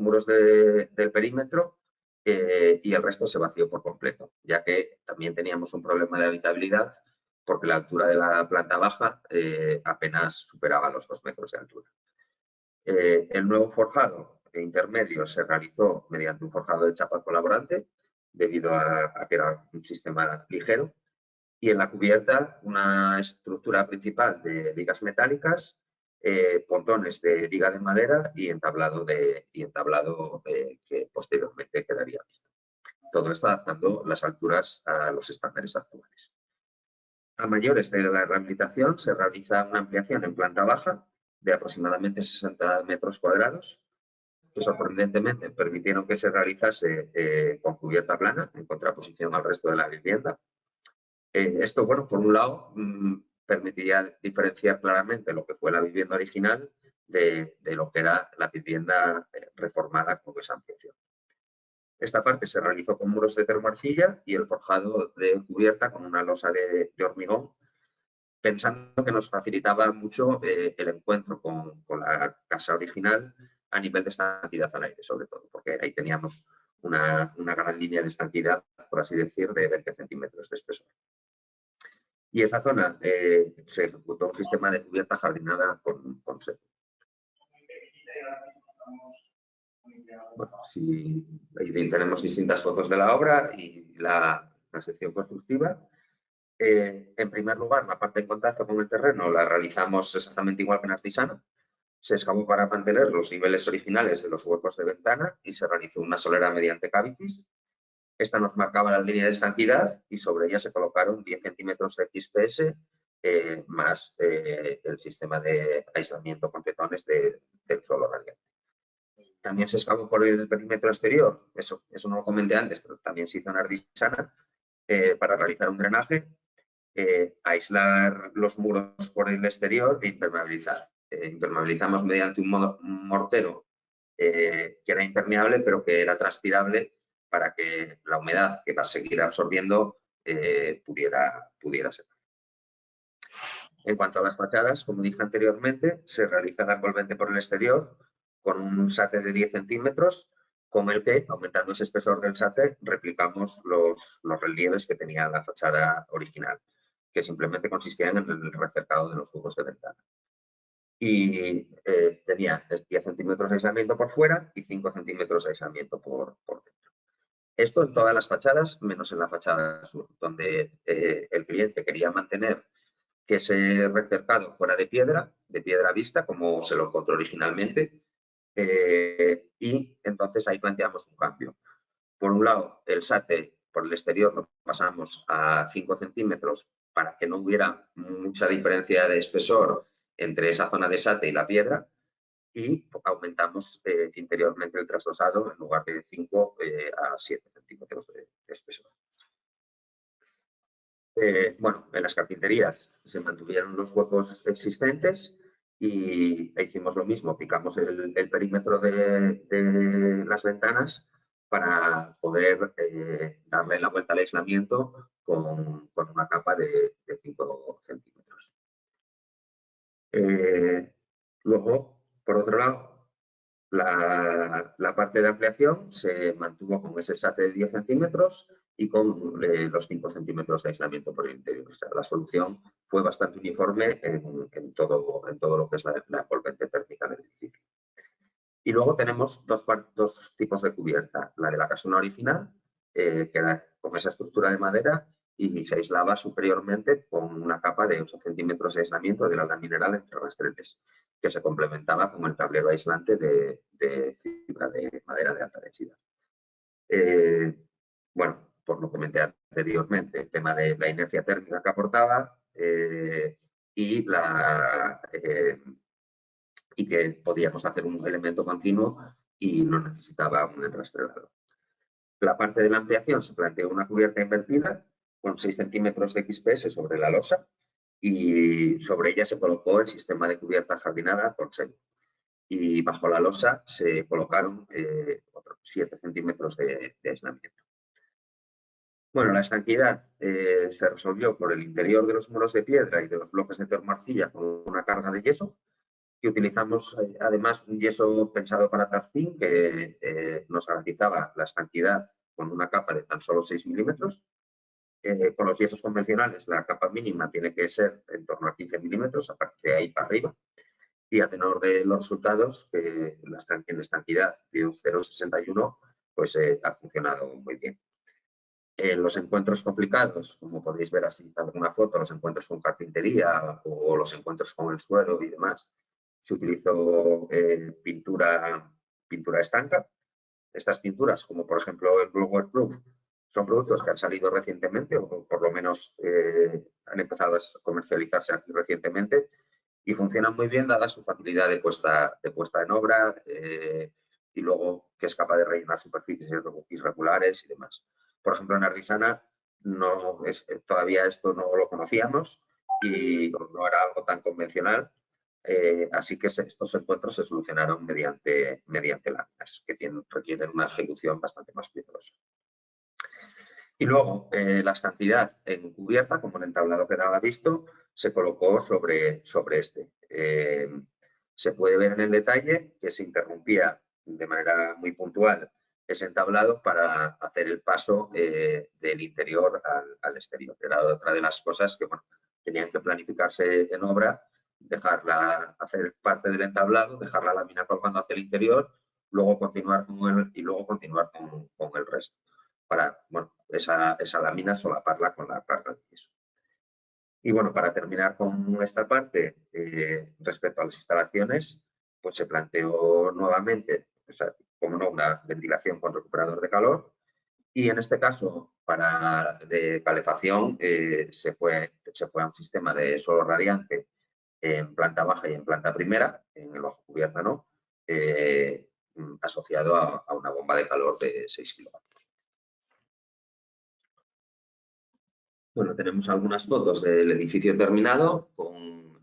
muros del perímetro y el resto se vació por completo, ya que también teníamos un problema de habitabilidad porque la altura de la planta baja apenas superaba los 2 metros de altura. El nuevo forjado intermedio se realizó mediante un forjado de chapa colaborante, debido a que era un sistema ligero, y en la cubierta una estructura principal de vigas metálicas, pontones de viga de madera y entablado que posteriormente quedaría visto. Todo esto adaptando las alturas a los estándares actuales. A mayores de la rehabilitación se realiza una ampliación en planta baja de aproximadamente 60 metros cuadrados, que sorprendentemente permitieron que se realizase con cubierta plana, en contraposición al resto de la vivienda. Esto, bueno, por un lado, permitiría diferenciar claramente lo que fue la vivienda original de lo que era la vivienda reformada con esa ampliación. Esta parte se realizó con muros de termoarcilla y el forjado de cubierta con una losa de hormigón, pensando que nos facilitaba mucho el encuentro con la casa original a nivel de estanquidad al aire, sobre todo, porque ahí teníamos una gran línea de estanquidad, por así decir, de 20 centímetros de espesor. Y en esa zona se ejecutó un sistema de cubierta jardinada con seco. Bueno, ahí tenemos distintas fotos de la obra y la sección constructiva. En primer lugar, la parte de contacto con el terreno la realizamos exactamente igual que en artesano, Se excavó para mantener los niveles originales de los huecos de ventana y se realizó una solera mediante cavities. Esta nos marcaba la línea de estanquidad y sobre ella se colocaron 10 centímetros de XPS más el sistema de aislamiento con tetones del suelo radiante. También se excavó por el perímetro exterior, eso no lo comenté antes, pero también se hizo en Ardisana, para realizar un drenaje, aislar los muros por el exterior e impermeabilizar. Impermeabilizamos mediante un mortero que era impermeable, pero que era transpirable para que la humedad que va a seguir absorbiendo pudiera ser. En cuanto a las fachadas, como dije anteriormente, se realiza la envolvente por el exterior con un sate de 10 centímetros, con el que, aumentando ese espesor del sate, replicamos los relieves que tenía la fachada original, que simplemente consistían en el recercado de los huecos de ventana. Y tenía 10 centímetros de aislamiento por fuera y 5 centímetros de aislamiento por dentro. Esto en todas las fachadas, menos en la fachada sur, donde el cliente quería mantener que ese recercado fuera de piedra vista, como se lo encontró originalmente, y entonces ahí planteamos un cambio. Por un lado, el sate por el exterior lo pasamos a 5 centímetros para que no hubiera mucha diferencia de espesor entre esa zona de sate y la piedra, y aumentamos interiormente el trasdosado en lugar de 5 a 7 centímetros de espesor. Bueno, en las carpinterías se mantuvieron los huecos existentes y hicimos lo mismo, picamos el perímetro de las ventanas para poder darle la vuelta al aislamiento con una capa de 5 centímetros. Luego, por otro lado, la parte de ampliación se mantuvo con ese sate de 10 centímetros y con los 5 centímetros de aislamiento por el interior. O sea, la solución fue bastante uniforme en todo lo que es la envolvente térmica del edificio. Y luego tenemos dos tipos de cubierta. La de la casona original, que era con esa estructura de madera y se aislaba superiormente con una capa de 8 centímetros de aislamiento de lana mineral entre rastreles, que se complementaba con el tablero aislante de fibra de madera de alta densidad. Bueno, por lo que comenté anteriormente, el tema de la inercia térmica que aportaba y que podíamos hacer un elemento continuo y no necesitaba un enrastrelador. La parte de la ampliación se planteó una cubierta invertida con 6 centímetros de XPS sobre la losa y sobre ella se colocó el sistema de cubierta jardinada por sello. Y bajo la losa se colocaron otros 7 centímetros de aislamiento. Bueno, la estanquidad se resolvió por el interior de los muros de piedra y de los bloques de termoarcilla con una carga de yeso, y utilizamos además un yeso pensado para tarfín que nos garantizaba la estanquidad con una capa de tan solo 6 milímetros. Con los yesos convencionales la capa mínima tiene que ser en torno a 15 milímetros, a partir de ahí para arriba. Y a tenor de los resultados, en la estanquidad de un 0,61 pues ha funcionado muy bien. En los encuentros complicados, como podéis ver así en alguna foto, los encuentros con carpintería o los encuentros con el suelo y demás, se utilizó pintura estanca. Estas pinturas, como por ejemplo el Blue Waterproof, son productos que han salido recientemente o por lo menos han empezado a comercializarse aquí recientemente y funcionan muy bien dada su facilidad de puesta en obra y luego que es capaz de rellenar superficies irregulares y demás. Por ejemplo, en Ardisana todavía esto no lo conocíamos y no era algo tan convencional. Así que estos encuentros se solucionaron mediante láminas que requieren una ejecución bastante más cuidadosa. Y luego la estanquidad en cubierta, como en el tablado que daba visto, se colocó sobre este. Se puede ver en el detalle que se interrumpía de manera muy puntual ese entablado para hacer el paso del interior al exterior. Era otra de las cosas que tenían que planificarse en obra, hacer parte del entablado, dejar la lámina colgando hacia el interior, luego continuar con el resto, para esa lámina solaparla con la carga de yeso. Y bueno, para terminar con esta parte, respecto a las instalaciones, pues se planteó nuevamente, o sea, como no, una ventilación con recuperador de calor, y en este caso, para de calefacción, se fue a un sistema de suelo radiante en planta baja y en planta primera, en el bajo cubierta no, asociado a una bomba de calor de 6 kilovatios. Bueno, tenemos algunas fotos del edificio terminado, con,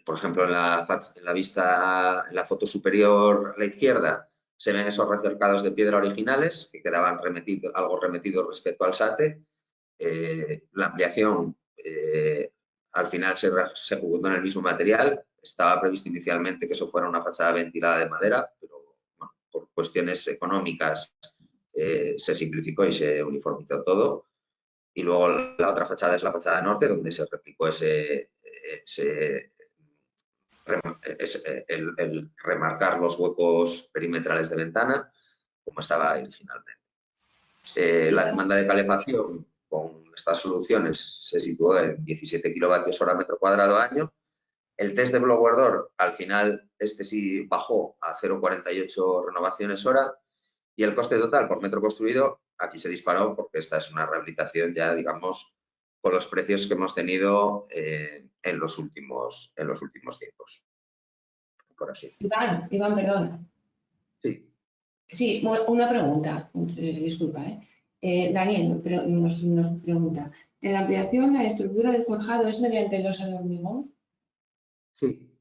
por ejemplo, en la vista, en la foto superior a la izquierda, se ven esos recercados de piedra originales que quedaban algo remetidos respecto al SATE. La ampliación al final se ejecutó en el mismo material. Estaba previsto inicialmente que eso fuera una fachada ventilada de madera, pero bueno, por cuestiones económicas se simplificó y se uniformizó todo. Y luego la otra fachada es la fachada norte, donde se replicó el remarcar los huecos perimetrales de ventana, como estaba originalmente. La demanda de calefacción con estas soluciones se situó en 17 kilovatios hora metro cuadrado año. El test de blower door, al final, este sí bajó a 0,48 renovaciones hora, y el coste total por metro construido aquí se disparó, porque esta es una rehabilitación ya, digamos, con los precios que hemos tenido en los últimos tiempos. Por así. Iván, perdona. Sí. Sí, una pregunta, disculpa. Daniel nos pregunta, ¿en la ampliación la estructura del forjado es mediante losa de hormigón? Sí,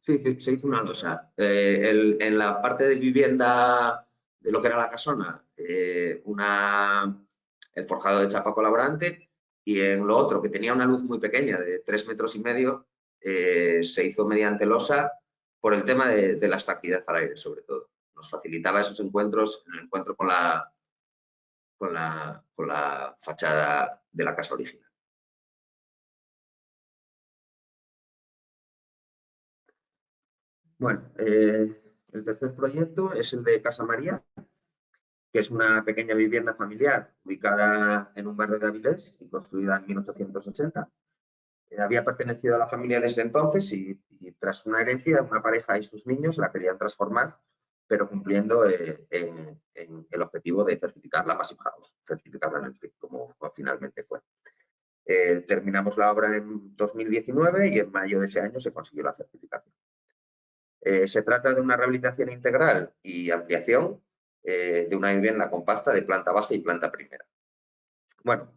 se hizo una losa. En la parte de vivienda de lo que era la casona, el forjado de chapa colaborante, y en lo otro, que tenía una luz muy pequeña, de 3,5 metros, se hizo mediante losa por el tema de la estanquidad al aire, sobre todo. Nos facilitaba esos encuentros, el encuentro con la fachada de la casa original. Bueno, el tercer proyecto es el de Casa María, que es una pequeña vivienda familiar ubicada en un barrio de Avilés y construida en 1880. Había pertenecido a la familia desde entonces y tras una herencia, una pareja y sus niños la querían transformar, pero cumpliendo en el objetivo de certificarla Massive House, certificarla en el FIC, como finalmente fue. Terminamos la obra en 2019 y en mayo de ese año se consiguió la certificación. Se trata de una rehabilitación integral y ampliación de una vivienda compacta de planta baja y planta primera. Bueno,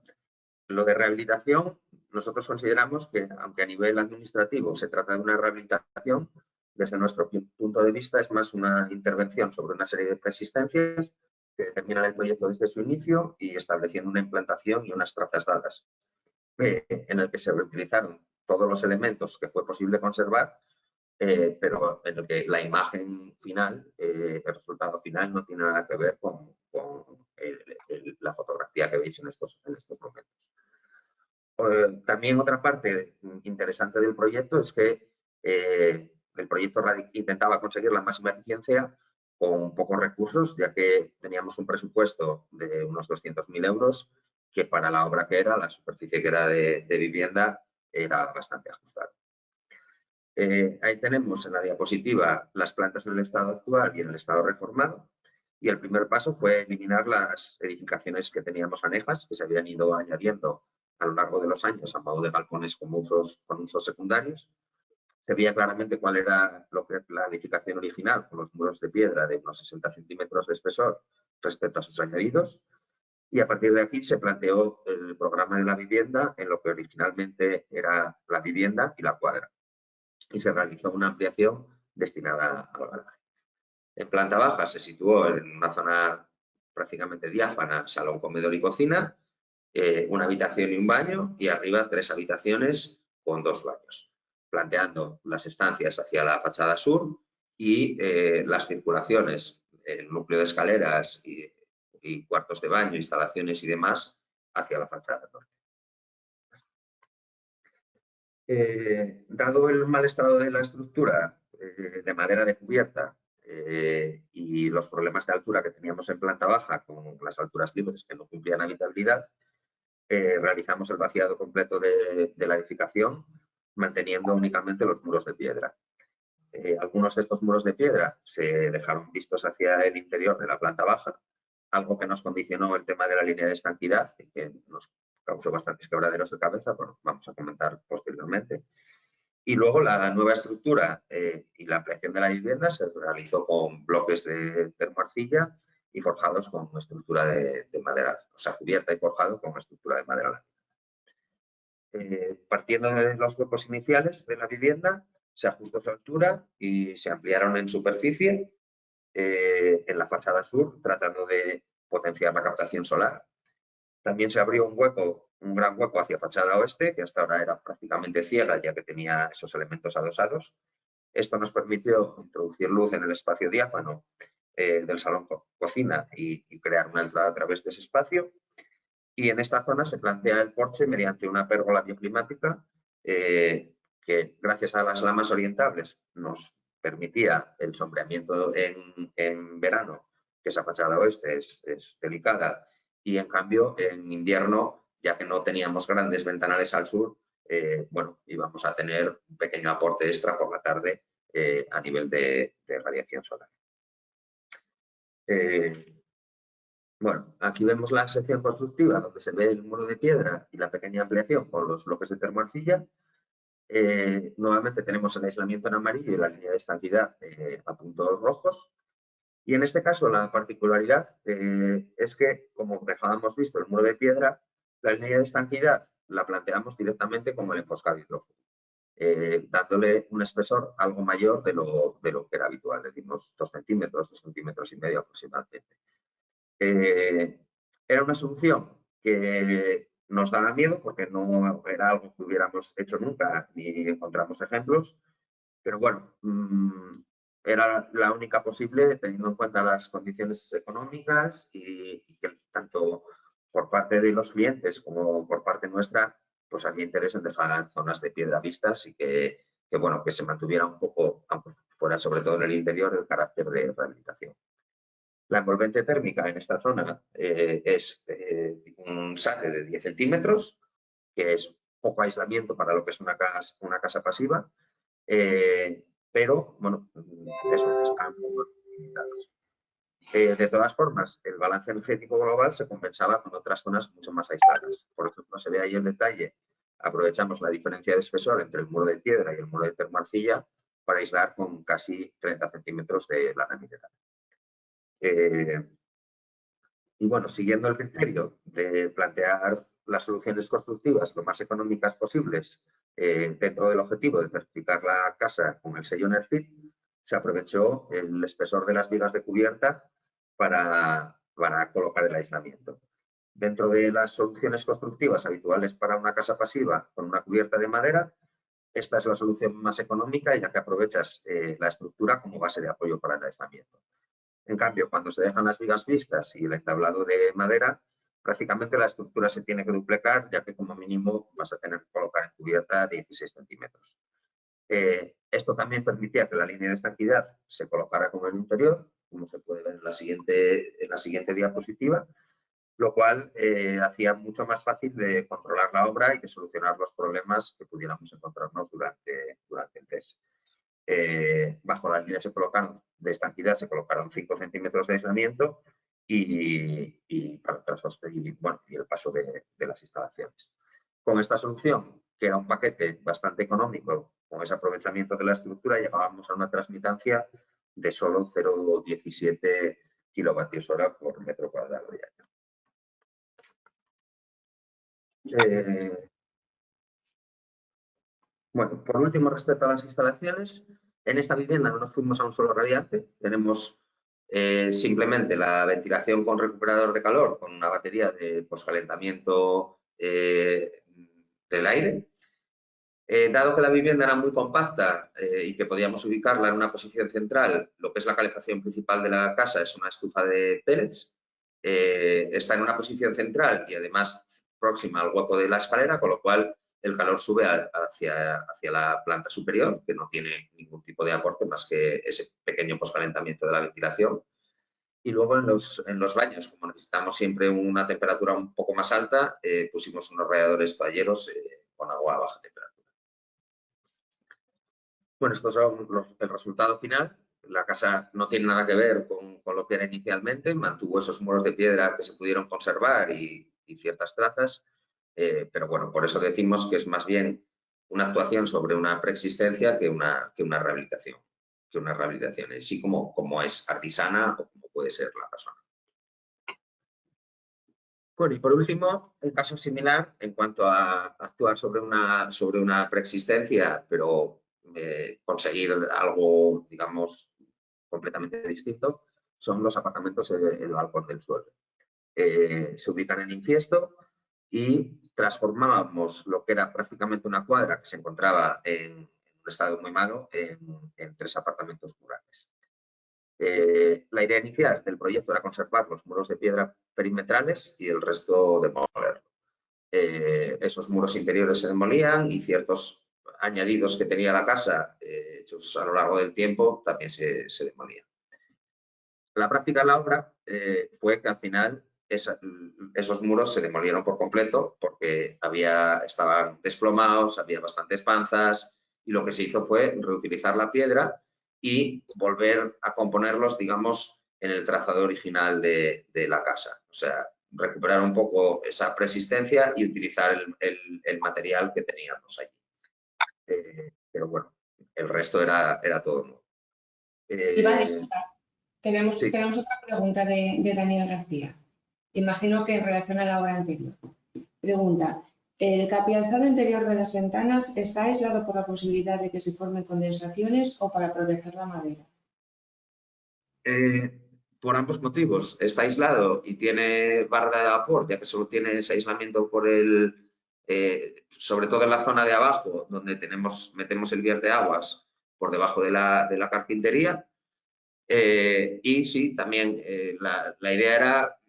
lo de rehabilitación, nosotros consideramos que, aunque a nivel administrativo se trata de una rehabilitación, desde nuestro punto de vista es más una intervención sobre una serie de preexistencias que determinan el proyecto desde su inicio y estableciendo una implantación y unas trazas dadas, en el que se reutilizaron todos los elementos que fue posible conservar, pero en el que la imagen final, el resultado final, no tiene nada que ver con la fotografía que veis en estos momentos. También otra parte interesante del proyecto es que el proyecto intentaba conseguir la máxima eficiencia con pocos recursos, ya que teníamos un presupuesto de unos 200.000 euros, que para la obra que era, la superficie que era de vivienda, era bastante ajustada. Ahí tenemos en la diapositiva las plantas en el estado actual y en el estado reformado. Y el primer paso fue eliminar las edificaciones que teníamos anejas, que se habían ido añadiendo a lo largo de los años a modo de balcones con usos secundarios. Se veía claramente cuál era la edificación original, con los muros de piedra de unos 60 centímetros de espesor respecto a sus añadidos. Y a partir de aquí se planteó el programa de la vivienda en lo que originalmente era la vivienda y la cuadra. Y se realizó una ampliación destinada al garaje. En planta baja se situó en una zona prácticamente diáfana, salón, comedor y cocina, una habitación y un baño, y arriba 3 habitaciones con 2 baños, planteando las estancias hacia la fachada sur y las circulaciones, el núcleo de escaleras y cuartos de baño, instalaciones y demás hacia la fachada norte. Dado el mal estado de la estructura de madera de cubierta y los problemas de altura que teníamos en planta baja con las alturas libres que no cumplían habitabilidad, realizamos el vaciado completo de la edificación, manteniendo únicamente los muros de piedra. algunos de estos muros de piedra se dejaron vistos hacia el interior de la planta baja, algo que nos condicionó el tema de la línea de estanquidad y que nos causó bastantes quebraderos de cabeza, bueno, vamos a comentar posteriormente. Y luego la nueva estructura y la ampliación de la vivienda se realizó con bloques de termoarcilla y forjados con estructura de madera, o sea, cubierta y forjado con estructura de madera. Partiendo de los huecos iniciales de la vivienda, se ajustó su altura y se ampliaron en superficie en la fachada sur, tratando de potenciar la captación solar. También se abrió un gran hueco hacia fachada oeste, que hasta ahora era prácticamente ciega, ya que tenía esos elementos adosados. Esto nos permitió introducir luz en el espacio diáfano del salón cocina y crear una entrada a través de ese espacio. Y en esta zona se plantea el porche mediante una pérgola bioclimática que, gracias a las lamas orientables, nos permitía el sombreamiento en verano, que esa fachada oeste es delicada, y en cambio en invierno, ya que no teníamos grandes ventanales al sur, bueno, íbamos a tener un pequeño aporte extra por la tarde a nivel de radiación solar. Bueno, aquí vemos la sección constructiva donde se ve el muro de piedra y la pequeña ampliación con los bloques de termoarcilla. Nuevamente tenemos el aislamiento en amarillo y la línea de estanquidad a puntos rojos. Y en este caso la particularidad es que, como dejábamos visto el muro de piedra, la línea de estanquidad la planteamos directamente como el enfoscado hidrófugo, dándole un espesor algo mayor de lo que era habitual, decimos 2 centímetros, 2,5 centímetros aproximadamente. Era una solución que nos daba miedo porque no era algo que hubiéramos hecho nunca ni encontramos ejemplos, pero bueno, era la única posible teniendo en cuenta las condiciones económicas y que tanto por parte de los clientes como por parte nuestra, pues había interés en dejar zonas de piedra vistas y que bueno, que se mantuviera un poco, aunque fuera sobre todo en el interior, el carácter de rehabilitación. La envolvente térmica en esta zona es un SATE de 10 centímetros, que es poco aislamiento para lo que es una casa pasiva, pero bueno, eso están muy limitados. De todas formas, el balance energético global se compensaba con otras zonas mucho más aisladas. Por ejemplo, se ve ahí el detalle, aprovechamos la diferencia de espesor entre el muro de piedra y el muro de termoarcilla para aislar con casi 30 centímetros de lana mineral. Y bueno, siguiendo el criterio de plantear las soluciones constructivas lo más económicas posibles dentro del objetivo de certificar la casa con el sello NERFIT, se aprovechó el espesor de las vigas de cubierta para colocar el aislamiento. Dentro de las soluciones constructivas habituales para una casa pasiva con una cubierta de madera, esta es la solución más económica ya que aprovechas la estructura como base de apoyo para el aislamiento. En cambio, cuando se dejan las vigas vistas y el entablado de madera, prácticamente la estructura se tiene que duplicar, ya que como mínimo vas a tener que colocar en cubierta 16 centímetros. Esto también permitía que la línea de estanquidad se colocara con el interior, como se puede ver en la siguiente diapositiva, lo cual hacía mucho más fácil de controlar la obra y de solucionar los problemas que pudiéramos encontrarnos durante el test. Bajo la línea de estanquidad se colocaron 5 centímetros de aislamiento y para y el paso de las instalaciones. Con esta solución, que era un paquete bastante económico, con ese aprovechamiento de la estructura, llegábamos a una transmitancia de solo 0,17 kWh por metro cuadrado de año. Bueno, por último, respecto a las instalaciones, en esta vivienda no nos fuimos a un solo radiante, tenemos simplemente la ventilación con recuperador de calor, con una batería de poscalentamiento del aire. Dado que la vivienda era muy compacta y que podíamos ubicarla en una posición central, lo que es la calefacción principal de la casa es una estufa de pellets, está en una posición central y además próxima al hueco de la escalera, con lo cual el calor sube hacia la planta superior, que no tiene ningún tipo de aporte más que ese pequeño poscalentamiento de la ventilación. Y luego en los baños, como necesitamos siempre una temperatura un poco más alta, pusimos unos radiadores toalleros con agua a baja temperatura. Bueno, estos son el resultado final. La casa no tiene nada que ver con lo que era inicialmente, mantuvo esos muros de piedra que se pudieron conservar y ciertas trazas, pero bueno, por eso decimos que es más bien una actuación sobre una preexistencia que una rehabilitación, así como es artesana o como puede ser la persona. Bueno, y por último, un caso similar en cuanto a actuar sobre una preexistencia, pero conseguir algo, digamos, completamente distinto, son los apartamentos en el balcón del suelo. Se ubican en Infiesto y transformábamos lo que era prácticamente una cuadra que se encontraba en un estado muy malo en 3 apartamentos rurales. La idea inicial del proyecto era conservar los muros de piedra perimetrales y el resto demolerlo. Esos muros interiores se demolían y ciertos añadidos que tenía la casa hechos a lo largo del tiempo también se demolían. La práctica de la obra fue que al final esos muros se demolieron por completo porque estaban desplomados, había bastantes panzas y lo que se hizo fue reutilizar la piedra y volver a componerlos, digamos, en el trazado original de la casa. O sea, recuperar un poco esa persistencia y utilizar el material que teníamos allí. Pero bueno, el resto era todo nuevo. Tenemos Sí. otra pregunta de Daniel García. Imagino que en relación a la obra anterior. Pregunta, ¿el capialzado interior de las ventanas está aislado por la posibilidad de que se formen condensaciones o para proteger la madera? Por ambos motivos. Está aislado y tiene barra de vapor, ya que solo tiene ese aislamiento por sobre todo en la zona de abajo, donde metemos el vierteaguas por debajo de la carpintería. Y sí, también la idea era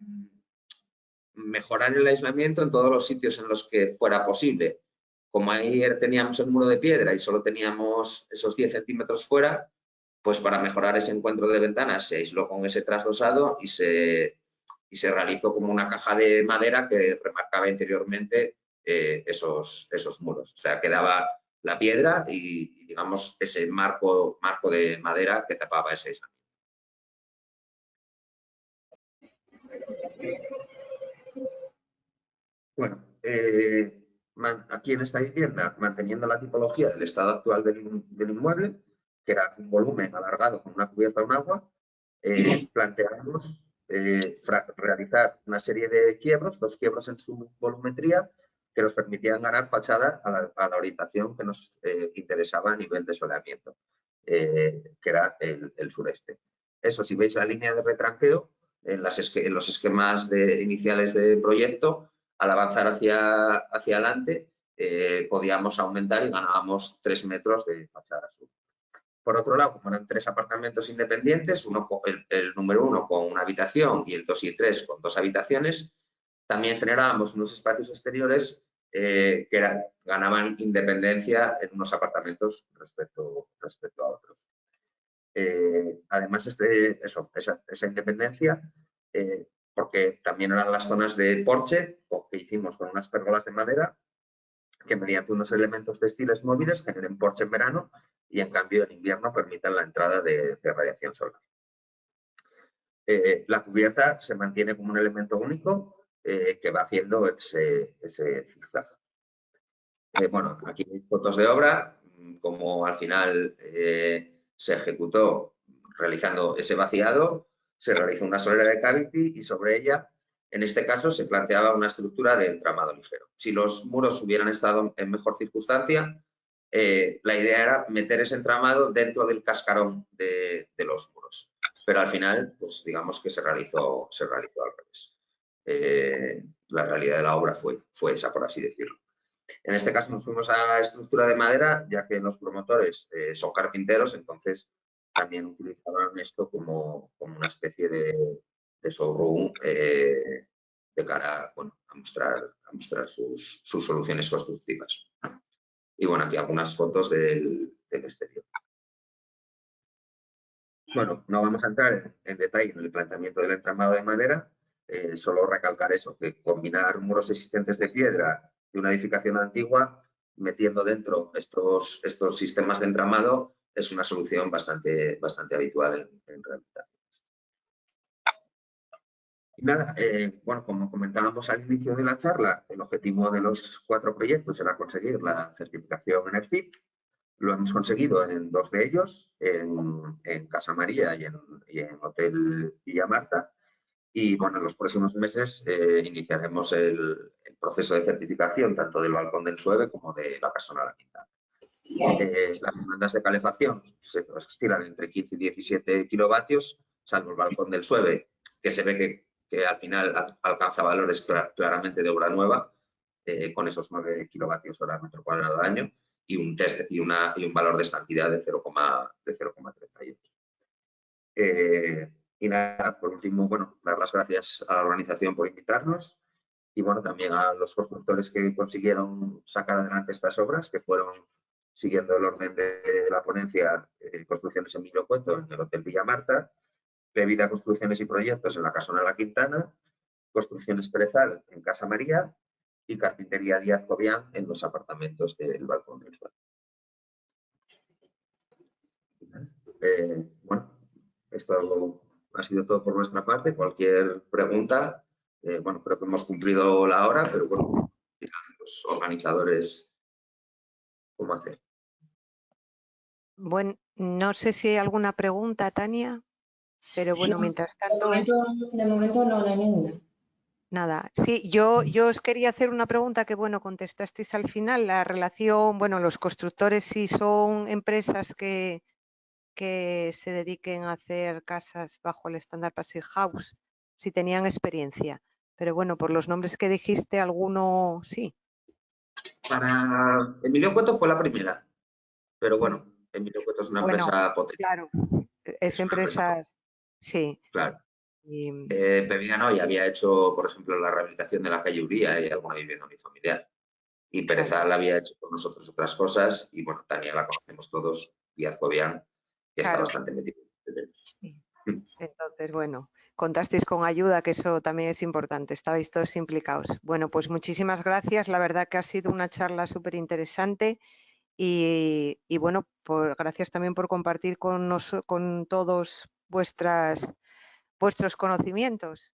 mejorar el aislamiento en todos los sitios en los que fuera posible. Como ahí teníamos el muro de piedra y solo teníamos esos 10 centímetros fuera, pues para mejorar ese encuentro de ventanas se aisló con ese trasdosado y se realizó como una caja de madera que remarcaba interiormente esos muros. O sea, quedaba la piedra y digamos, ese marco de madera que tapaba ese aislamiento. Bueno, aquí en esta vivienda, manteniendo la tipología del estado actual del inmueble, que era un volumen alargado con una cubierta a un agua, planteamos realizar una serie de quiebros, 2 quiebros en su volumetría, que nos permitían ganar fachada a la orientación que nos interesaba a nivel de soleamiento, que era el sureste. Eso, si veis la línea de retranqueo, en los esquemas iniciales del proyecto, al avanzar hacia adelante, podíamos aumentar y ganábamos 3 metros de fachada sur. Por otro lado, como eran 3 apartamentos independientes, el número 1 con una habitación y el 2 y el 3 con 2 habitaciones, también generábamos unos espacios exteriores que ganaban independencia en unos apartamentos respecto a otros. Además, esa independencia, porque también eran las zonas de porche que hicimos con unas pérgolas de madera que mediante unos elementos textiles móviles generen porche en verano y en cambio en invierno permitan la entrada de radiación solar. La cubierta se mantiene como un elemento único que va haciendo ese zigzag. Bueno, aquí hay fotos de obra, como al final se ejecutó realizando ese vaciado, se realizó una solera de cavity y sobre ella, en este caso, se planteaba una estructura de entramado ligero. Si los muros hubieran estado en mejor circunstancia, la idea era meter ese entramado dentro del cascarón de los muros. Pero al final, pues digamos que se realizó al revés. La realidad de la obra fue esa, por así decirlo. En este caso nos fuimos a estructura de madera, ya que los promotores son carpinteros, entonces también utilizaban esto como una especie de showroom de cara a mostrar sus soluciones constructivas. Y bueno, aquí algunas fotos del exterior. Bueno, no vamos a entrar en detalle en el planteamiento del entramado de madera, solo recalcar eso, que combinar muros existentes de piedra de una edificación antigua, metiendo dentro estos sistemas de entramado, es una solución bastante habitual en rehabilitación. Y nada, bueno, como comentábamos al inicio de la charla, el objetivo de los 4 proyectos era conseguir la certificación en el FIT. Lo hemos conseguido en 2 de ellos, en Casa María y en Hotel Villa Marta. Y bueno, en los próximos meses iniciaremos el proceso de certificación tanto del balcón del Sueve como de la Casona La Quintana. Las demandas de calefacción se oscilan entre 15 y 17 kilovatios, salvo el balcón del Sueve, que se ve que al final alcanza valores claramente de obra nueva, con esos 9 kilovatios hora metro cuadrado al año, y un valor de estancialidad de 0,38. Y nada, por último, bueno, dar las gracias a la organización por invitarnos y bueno, también a los constructores que consiguieron sacar adelante estas obras, que fueron, siguiendo el orden de la ponencia, Construcciones Emilio Cueto en el Hotel Villa Marta, Bebida Construcciones y Proyectos en la Casona La Quintana, Construcciones Perezal en Casa María y Carpintería Díaz Cobian en los apartamentos del Balcón del Suelo. Bueno, esto ha sido todo por nuestra parte. Cualquier pregunta, bueno, creo que hemos cumplido la hora, pero bueno, dirán los organizadores cómo hacer. Bueno, no sé si hay alguna pregunta, Tania, pero bueno, No, mientras tanto... De momento no hay ninguna. Nada, sí, yo os quería hacer una pregunta que, bueno, contestasteis al final, la relación, bueno, los constructores si son empresas que se dediquen a hacer casas bajo el estándar Passive House, si tenían experiencia, pero bueno, por los nombres que dijiste, alguno sí. Para Emilio Cueto fue la primera, pero bueno, Emilio Cueto es una empresa potente. Claro, es empresas, sí. Claro. Y... Bebida no, y había hecho, por ejemplo, la rehabilitación de la calle Uría y alguna vivienda unifamiliar. Y Perezal había hecho con nosotros otras cosas y bueno, Tania la conocemos todos, Díaz Cobian, que está bastante metido. Entonces, bueno, contasteis con ayuda, que eso también es importante, estabais todos implicados. Bueno, pues muchísimas gracias, la verdad que ha sido una charla súper interesante y bueno, gracias también por compartir con todos vuestros conocimientos.